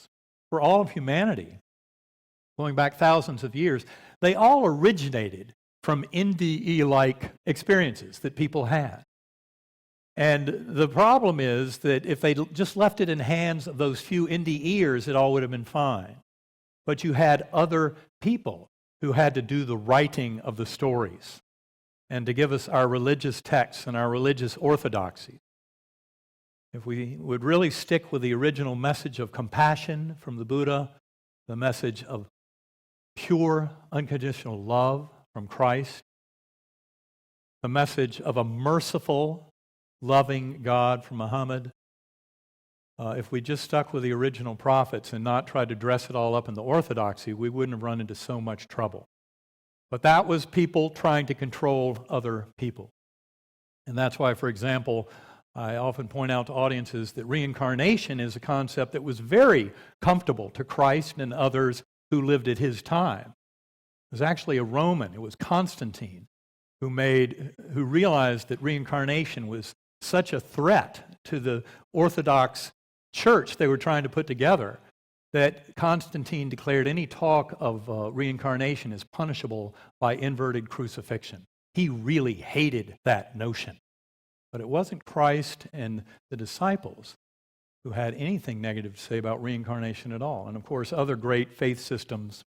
for all of humanity, going back thousands of years, they all originated from NDE-like experiences that people had. And the problem is that if they just left it in hands of those few NDEers, it all would have been fine. But you had other people who had to do the writing of the stories and to give us our religious texts and our religious orthodoxy. if we would really stick with the original message of compassion from the Buddha, the message of pure, unconditional love from Christ, the message of a merciful, loving God from Muhammad, if we just stuck with the original prophets and not tried to dress it all up in the orthodoxy, we wouldn't have run into so much trouble. But that was people trying to control other people. And that's why, for example, I often point out to audiences that reincarnation is a concept that was very comfortable to Christ and others who lived at his time. It was actually a Roman, it was Constantine, who realized that reincarnation was such a threat to the Orthodox church they were trying to put together that Constantine declared any talk of reincarnation as punishable by inverted crucifixion. He really hated that notion. But it wasn't Christ and the disciples who had anything negative to say about reincarnation at all. And of course, other great faith systems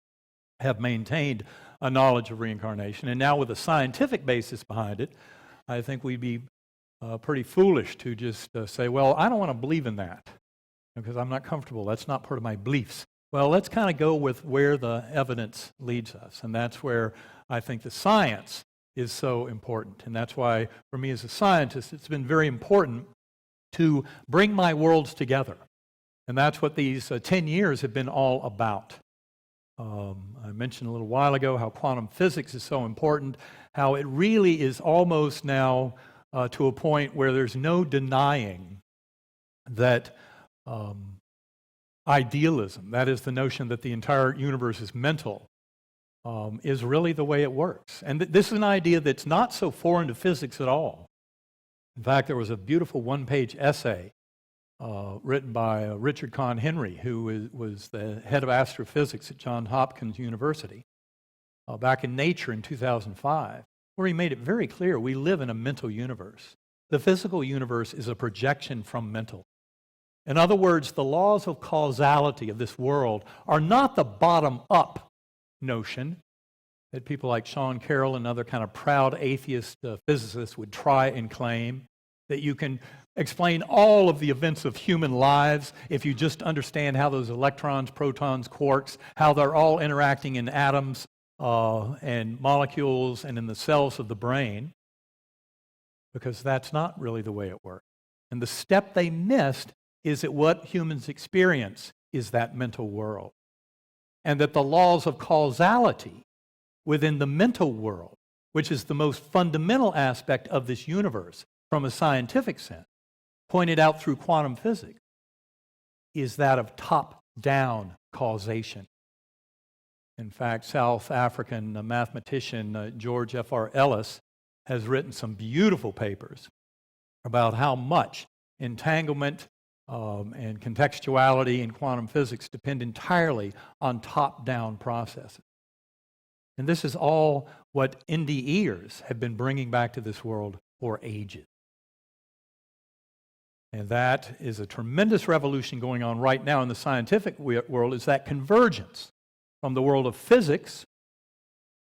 have maintained a knowledge of reincarnation. And now with a scientific basis behind it, I think we'd be pretty foolish to just say, well, I don't want to believe in that because I'm not comfortable. That's not part of my beliefs. Well, let's kind of go with where the evidence leads us. And that's where I think the science is so important. And that's why, for me as a scientist, it's been very important to bring my worlds together. And that's what these 10 years have been all about. I mentioned a little while ago how quantum physics is so important, how it really is almost now to a point where there's no denying that idealism, that is the notion that the entire universe is mental, is really the way it works. And this is an idea that's not so foreign to physics at all. In fact, there was a beautiful one-page essay written by Richard Conn Henry, who was the head of astrophysics at Johns Hopkins University, back in Nature in 2005, where he made it very clear we live in a mental universe. The physical universe is a projection from mental. In other words, the laws of causality of this world are not the bottom-up notion that people like Sean Carroll and other kind of proud atheist physicists would try and claim, that you can explain all of the events of human lives if you just understand how those electrons, protons, quarks, how they're all interacting in atoms and molecules and in the cells of the brain, because that's not really the way it works. And the step they missed is that what humans experience is that mental world. And that the laws of causality within the mental world, which is the most fundamental aspect of this universe from a scientific sense, pointed out through quantum physics, is that of top-down causation. In fact, South African mathematician George F.R. Ellis has written some beautiful papers about how much entanglement and contextuality in quantum physics depend entirely on top-down processes. And this is all what NDEers have been bringing back to this world for ages. And that is a tremendous revolution going on right now in the scientific world, is that convergence from the world of physics,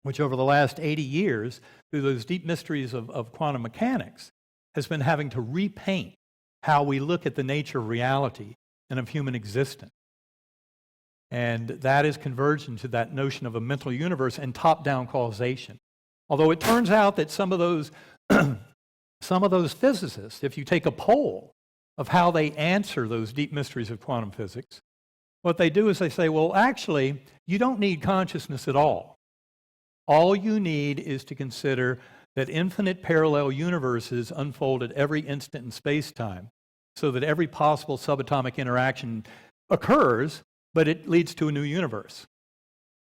which over the last 80 years, through those deep mysteries of quantum mechanics, has been having to repaint how we look at the nature of reality and of human existence. And that is converged into that notion of a mental universe and top-down causation. Although it turns out that some of those physicists, if you take a poll of how they answer those deep mysteries of quantum physics, what they do is they say, well, actually, you don't need consciousness at all. All you need is to consider that infinite parallel universes unfold at every instant in space-time, so that every possible subatomic interaction occurs, but it leads to a new universe.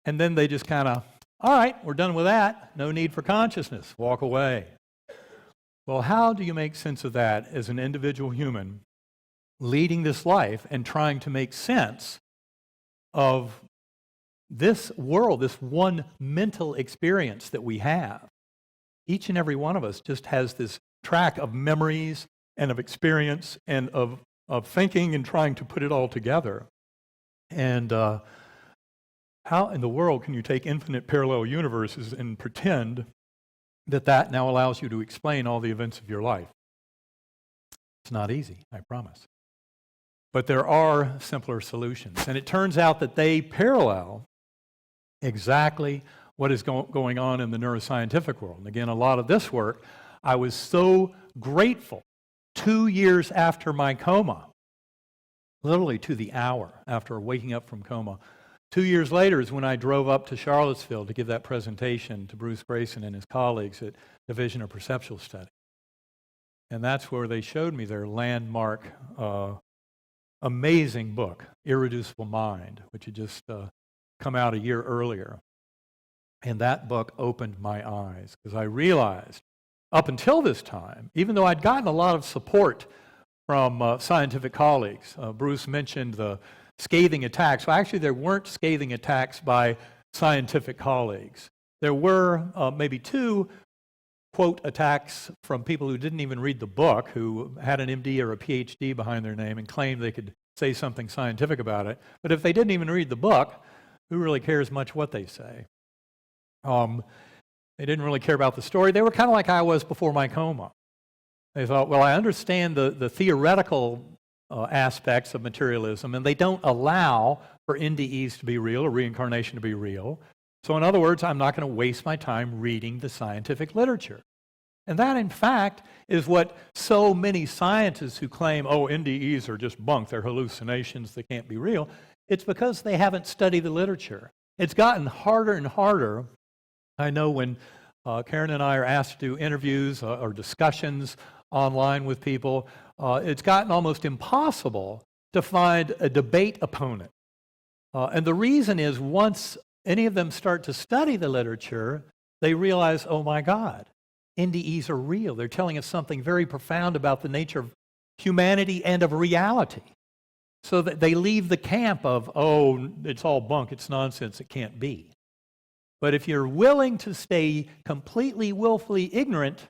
And then they just kind of, all right, we're done with that. No need for consciousness. Walk away. Well, how do you make sense of that as an individual human leading this life and trying to make sense of this world, this one mental experience that we have? Each and every one of us just has this track of memories and of experience and of thinking and trying to put it all together. And how in the world can you take infinite parallel universes and pretend that that now allows you to explain all the events of your life? It's not easy, I promise. But there are simpler solutions. And it turns out that they parallel exactly what is going on in the neuroscientific world. And again, a lot of this work, I was so grateful 2 years after my coma, literally to the hour after waking up from coma. 2 years later is when I drove up to Charlottesville to give that presentation to Bruce Grayson and his colleagues at Division of Perceptual Study. And that's where they showed me their landmark, amazing book, Irreducible Mind, which had just come out a year earlier. And that book opened my eyes because I realized up until this time, even though I'd gotten a lot of support from scientific colleagues, Bruce mentioned the scathing attacks. Well, actually, there weren't scathing attacks by scientific colleagues. There were maybe 2, quote, attacks from people who didn't even read the book, who had an MD or a PhD behind their name and claimed they could say something scientific about it. But if they didn't even read the book, who really cares much what they say? They didn't really care about the story. They were kind of like I was before my coma. They thought, well, I understand the theoretical aspects of materialism, and they don't allow for NDEs to be real or reincarnation to be real. So in other words, I'm not going to waste my time reading the scientific literature. And that, in fact, is what so many scientists who claim, oh, NDEs are just bunk, they're hallucinations, they can't be real, it's because they haven't studied the literature. It's gotten harder and harder. I know when Karen and I are asked to do interviews or discussions online with people, it's gotten almost impossible to find a debate opponent. And the reason is once any of them start to study the literature, they realize, oh my God, NDEs are real. They're telling us something very profound about the nature of humanity and of reality. So that they leave the camp of, oh, it's all bunk, it's nonsense, it can't be. But if you're willing to stay completely willfully ignorant,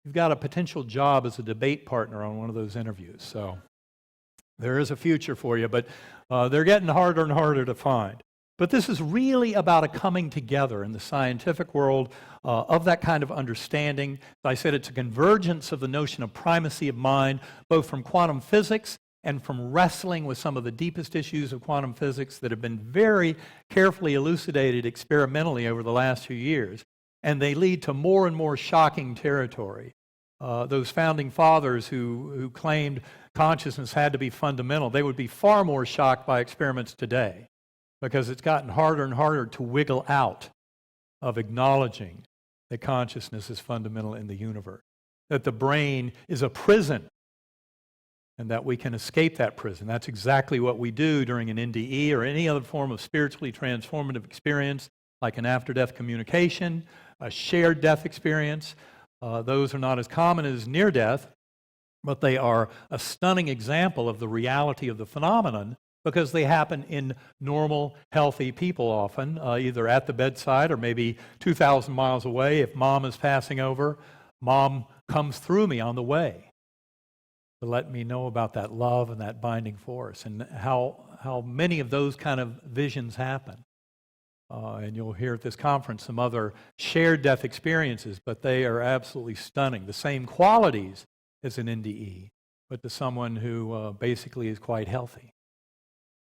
you've got a potential job as a debate partner on one of those interviews. So there is a future for you, but they're getting harder and harder to find. But this is really about a coming together in the scientific world of that kind of understanding. As I said, it's a convergence of the notion of primacy of mind, both from quantum physics and from wrestling with some of the deepest issues of quantum physics that have been very carefully elucidated experimentally over the last few years. And they lead to more and more shocking territory. Those founding fathers who claimed consciousness had to be fundamental, they would be far more shocked by experiments today because it's gotten harder and harder to wiggle out of acknowledging that consciousness is fundamental in the universe, that the brain is a prison and that we can escape that prison. That's exactly what we do during an NDE or any other form of spiritually transformative experience, like an after-death communication, a shared death experience. Those are not as common as near death, but they are a stunning example of the reality of the phenomenon because they happen in normal, healthy people often, either at the bedside or maybe 2,000 miles away. If mom is passing over, mom comes through me on the way to let me know about that love and that binding force and how many of those kind of visions happen. And you'll hear at this conference some other shared death experiences, but they are absolutely stunning. The same qualities as an NDE, but to someone who basically is quite healthy.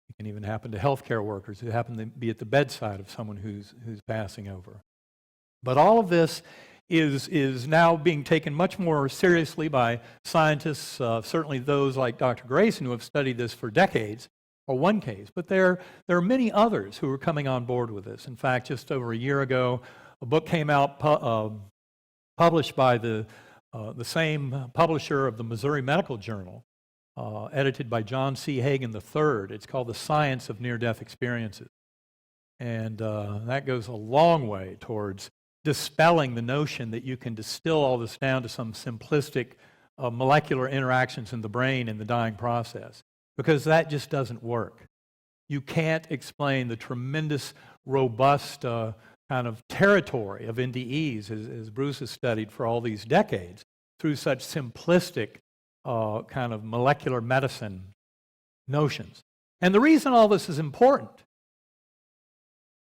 It can even happen to healthcare workers who happen to be at the bedside of someone who's passing over. But all of this is now being taken much more seriously by scientists, certainly those like Dr. Grayson who have studied this for decades, or one case, but there are many others who are coming on board with this. In fact, just over a year ago, a book came out published by the same publisher of the Missouri Medical Journal, edited by John C. Hagen III. It's called The Science of Near-Death Experiences. And that goes a long way towards dispelling the notion that you can distill all this down to some simplistic molecular interactions in the brain in the dying process. Because that just doesn't work. You can't explain the tremendous, robust kind of territory of NDEs, as Bruce has studied for all these decades, through such simplistic kind of molecular medicine notions. And the reason all this is important,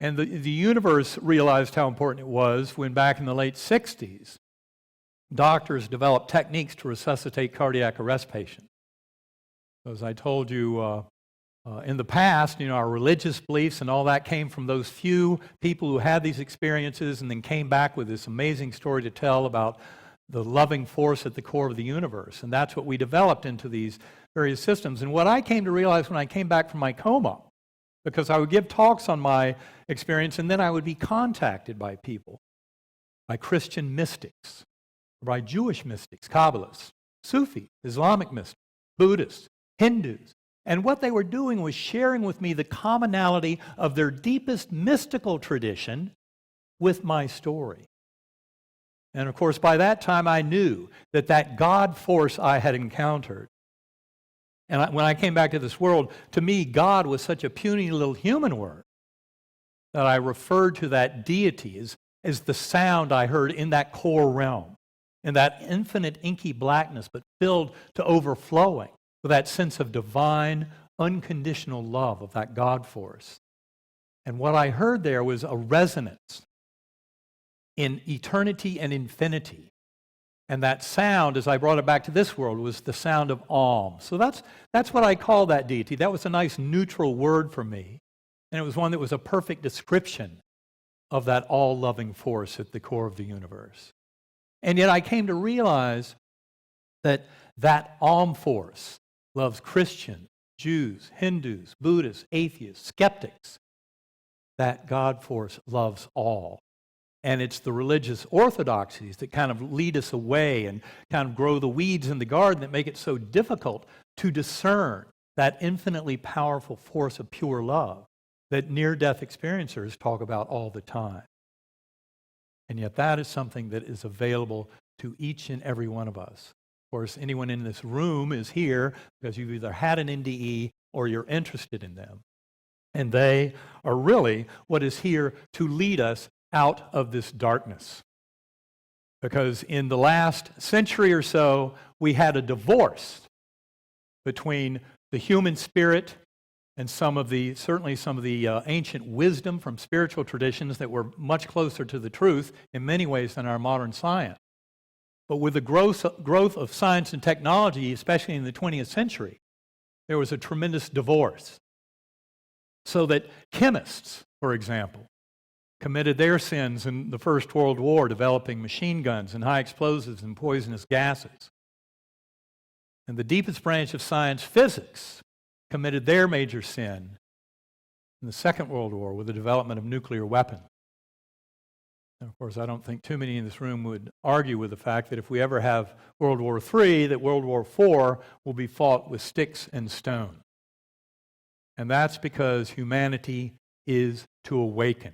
and the universe realized how important it was when back in the late 60s, doctors developed techniques to resuscitate cardiac arrest patients. As I told you in the past, our religious beliefs and all that came from those few people who had these experiences and then came back with this amazing story to tell about the loving force at the core of the universe. And that's what we developed into these various systems. And what I came to realize when I came back from my coma, because I would give talks on my experience and then I would be contacted by people, by Christian mystics, by Jewish mystics, Kabbalists, Sufis, Islamic mystics, Buddhists, Hindus. And what they were doing was sharing with me the commonality of their deepest mystical tradition with my story. And of course, by that time, I knew that that God force I had encountered, and when I came back to this world, to me, God was such a puny little human word that I referred to that deity as the sound I heard in that core realm, in that infinite inky blackness, but filled to overflowing with that sense of divine, unconditional love of that God force. And what I heard there was a resonance in eternity and infinity. And that sound, as I brought it back to this world, was the sound of Om. So that's what I call that deity. That was a nice neutral word for me. And it was one that was a perfect description of that all-loving force at the core of the universe. And yet I came to realize that that Om force loves Christians, Jews, Hindus, Buddhists, atheists, skeptics. That God force loves all. And it's the religious orthodoxies that kind of lead us away and kind of grow the weeds in the garden that make it so difficult to discern that infinitely powerful force of pure love that near-death experiencers talk about all the time. And yet that is something that is available to each and every one of us. Of course, anyone in this room is here because you've either had an NDE or you're interested in them. And they are really what is here to lead us out of this darkness. Because in the last century or so, we had a divorce between the human spirit and certainly some of the ancient wisdom from spiritual traditions that were much closer to the truth in many ways than our modern science. But with the growth of science and technology, especially in the 20th century, there was a tremendous divorce. So that chemists, for example, committed their sins in the First World War, developing machine guns and high explosives and poisonous gases. And the deepest branch of science, physics, committed their major sin in the Second World War with the development of nuclear weapons. And of course, I don't think too many in this room would argue with the fact that if we ever have World War III, that World War IV will be fought with sticks and stone. And that's because humanity is to awaken.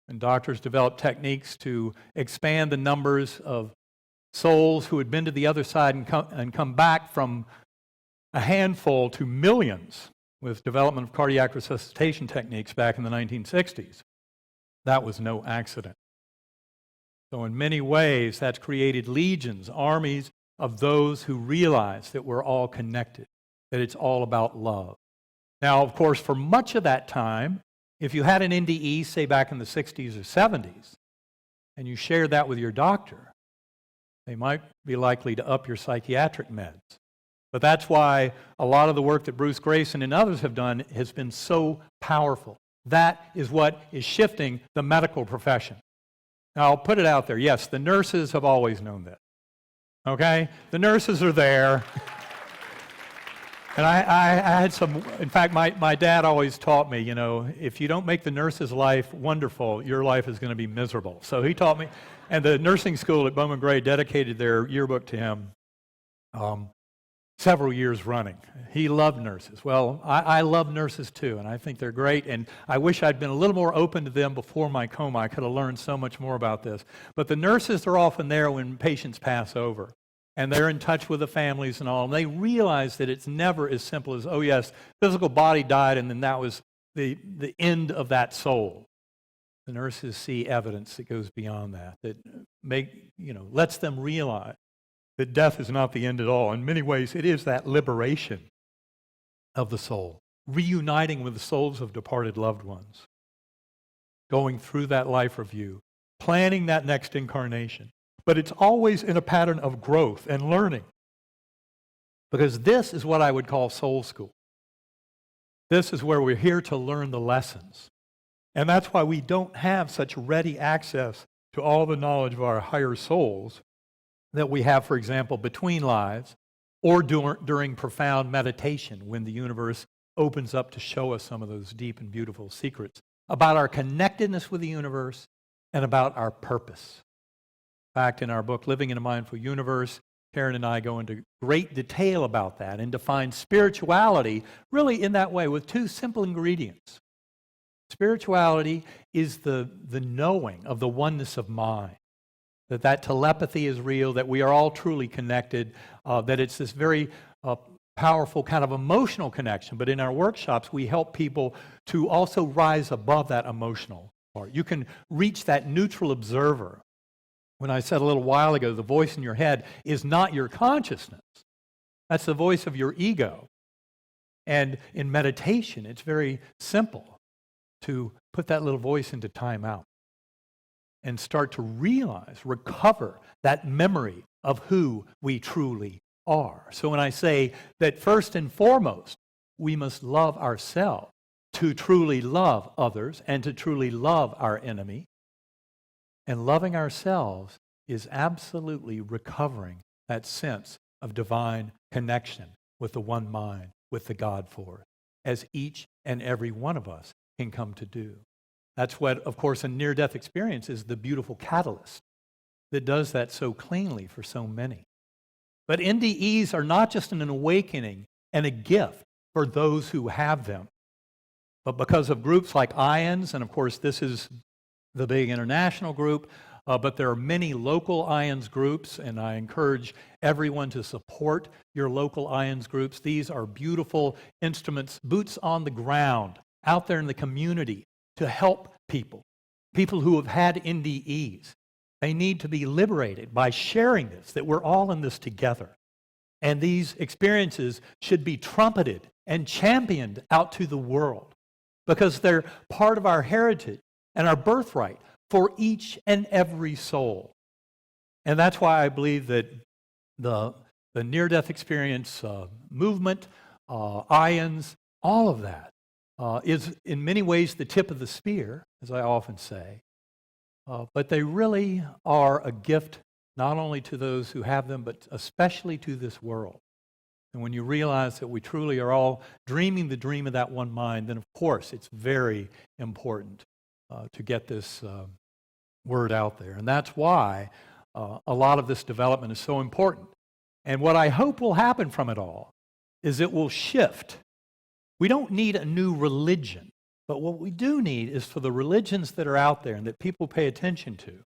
And doctors developed techniques to expand the numbers of souls who had been to the other side and come back from a handful to millions with development of cardiac resuscitation techniques back in the 1960s. That was no accident. So in many ways, that's created legions, armies of those who realize that we're all connected, that it's all about love. Now, of course, for much of that time, if you had an NDE, say back in the 60s or 70s, and you shared that with your doctor, they might be likely to up your psychiatric meds. But that's why a lot of the work that Bruce Grayson and others have done has been so powerful. That is what is shifting the medical profession. Now, I'll put it out there. Yes, the nurses have always known this. Okay? The nurses are there. And I had some, in fact, my dad always taught me, if you don't make the nurse's life wonderful, your life is going to be miserable. So he taught me, and the nursing school at Bowman Gray dedicated their yearbook to him several years running. He loved nurses. Well, I love nurses too, and I think they're great, and I wish I'd been a little more open to them before my coma. I could have learned so much more about this. But the nurses are often there when patients pass over. And they're in touch with the families and all. And they realize that it's never as simple as, oh yes, physical body died and then that was the end of that soul. The nurses see evidence that goes beyond that lets them realize that death is not the end at all. In many ways, it is that liberation of the soul, reuniting with the souls of departed loved ones, going through that life review, planning that next incarnation, but it's always in a pattern of growth and learning. Because this is what I would call soul school. This is where we're here to learn the lessons. And that's why we don't have such ready access to all the knowledge of our higher souls that we have, for example, between lives or during profound meditation when the universe opens up to show us some of those deep and beautiful secrets about our connectedness with the universe and about our purpose. In fact, in our book, Living in a Mindful Universe, Karen and I go into great detail about that and define spirituality really in that way with two simple ingredients. Spirituality is the knowing of the oneness of mind, that telepathy is real, that we are all truly connected, that it's this very powerful kind of emotional connection. But in our workshops, we help people to also rise above that emotional part. You can reach that neutral observer. When I said a little while ago, the voice in your head is not your consciousness. That's the voice of your ego. And in meditation, it's very simple to put that little voice into timeout and start to realize, recover that memory of who we truly are. So when I say that first and foremost, we must love ourselves to truly love others and to truly love our enemy, and loving ourselves is absolutely recovering that sense of divine connection with the one mind, with the God force, as each and every one of us can come to do. That's what, of course, a near-death experience is the beautiful catalyst that does that so cleanly for so many. But NDEs are not just an awakening and a gift for those who have them, but because of groups like IANDS, and of course this is the big international group, but there are many local IANDS groups, and I encourage everyone to support your local IANDS groups. These are beautiful instruments, boots on the ground, out there in the community to help people who have had NDEs. They need to be liberated by sharing this, that we're all in this together. And these experiences should be trumpeted and championed out to the world because they're part of our heritage and our birthright for each and every soul. And that's why I believe that the near-death experience movement, IANDS, all of that is in many ways the tip of the spear, as I often say. But they really are a gift not only to those who have them, but especially to this world. And when you realize that we truly are all dreaming the dream of that one mind, then of course it's very important to get this word out there. And that's why a lot of this development is so important. And what I hope will happen from it all is it will shift. We don't need a new religion, but what we do need is for the religions that are out there and that people pay attention to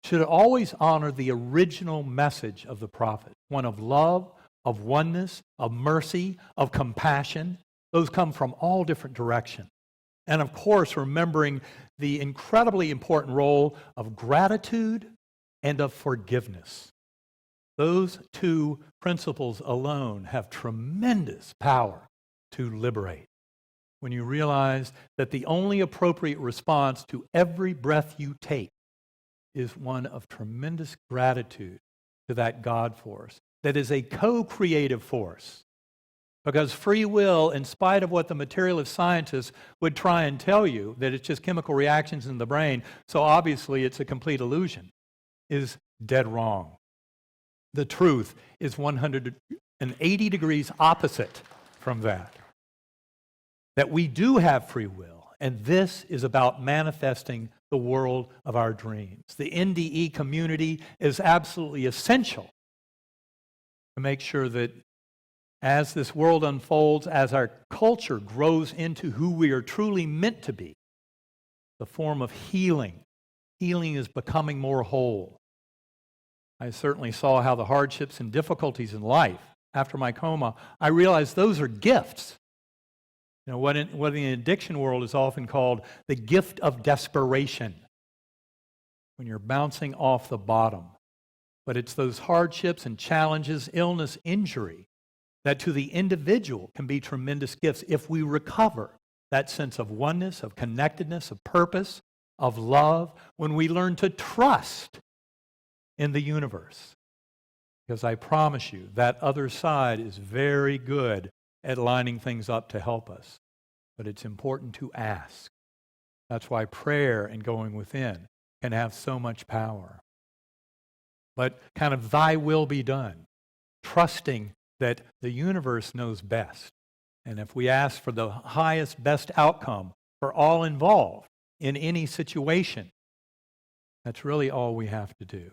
should always honor the original message of the prophet, one of love, of oneness, of mercy, of compassion. Those come from all different directions. And of course, remembering the incredibly important role of gratitude and of forgiveness. Those two principles alone have tremendous power to liberate. When you realize that the only appropriate response to every breath you take is one of tremendous gratitude to that God force that is a co-creative force. Because free will, in spite of what the materialist scientists would try and tell you, that it's just chemical reactions in the brain, so obviously it's a complete illusion, is dead wrong. The truth is 180 degrees opposite from that. That we do have free will, and this is about manifesting the world of our dreams. The NDE community is absolutely essential to make sure that as this world unfolds, as our culture grows into who we are truly meant to be, the form of healing is becoming more whole. I certainly saw how the hardships and difficulties in life after my coma, I realized those are gifts. You know, what in the addiction world is often called the gift of desperation, when you're bouncing off the bottom. But it's those hardships and challenges, illness, injury, that to the individual can be tremendous gifts if we recover that sense of oneness, of connectedness, of purpose, of love, when we learn to trust in the universe. Because I promise you, that other side is very good at lining things up to help us. But it's important to ask. That's why prayer and going within can have so much power. But kind of thy will be done, trusting that the universe knows best. And if we ask for the highest, best outcome for all involved in any situation, that's really all we have to do.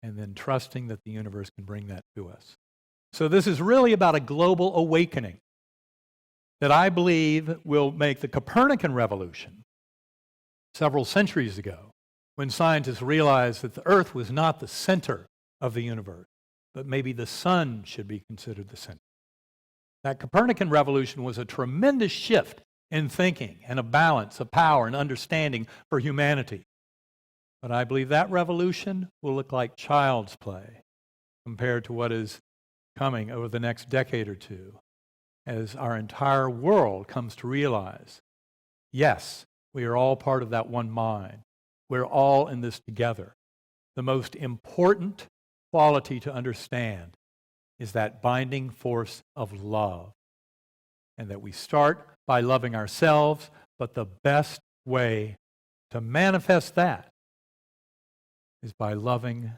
And then trusting that the universe can bring that to us. So this is really about a global awakening that I believe will make the Copernican revolution several centuries ago, when scientists realized that the Earth was not the center of the universe, but maybe the sun should be considered the center. That Copernican revolution was a tremendous shift in thinking and a balance of power and understanding for humanity. But I believe that revolution will look like child's play compared to what is coming over the next decade or two, as our entire world comes to realize, yes, we are all part of that one mind. We're all in this together. The most important quality to understand is that binding force of love. And that we start by loving ourselves, but the best way to manifest that is by loving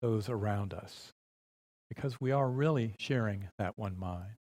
those around us. Because we are really sharing that one mind.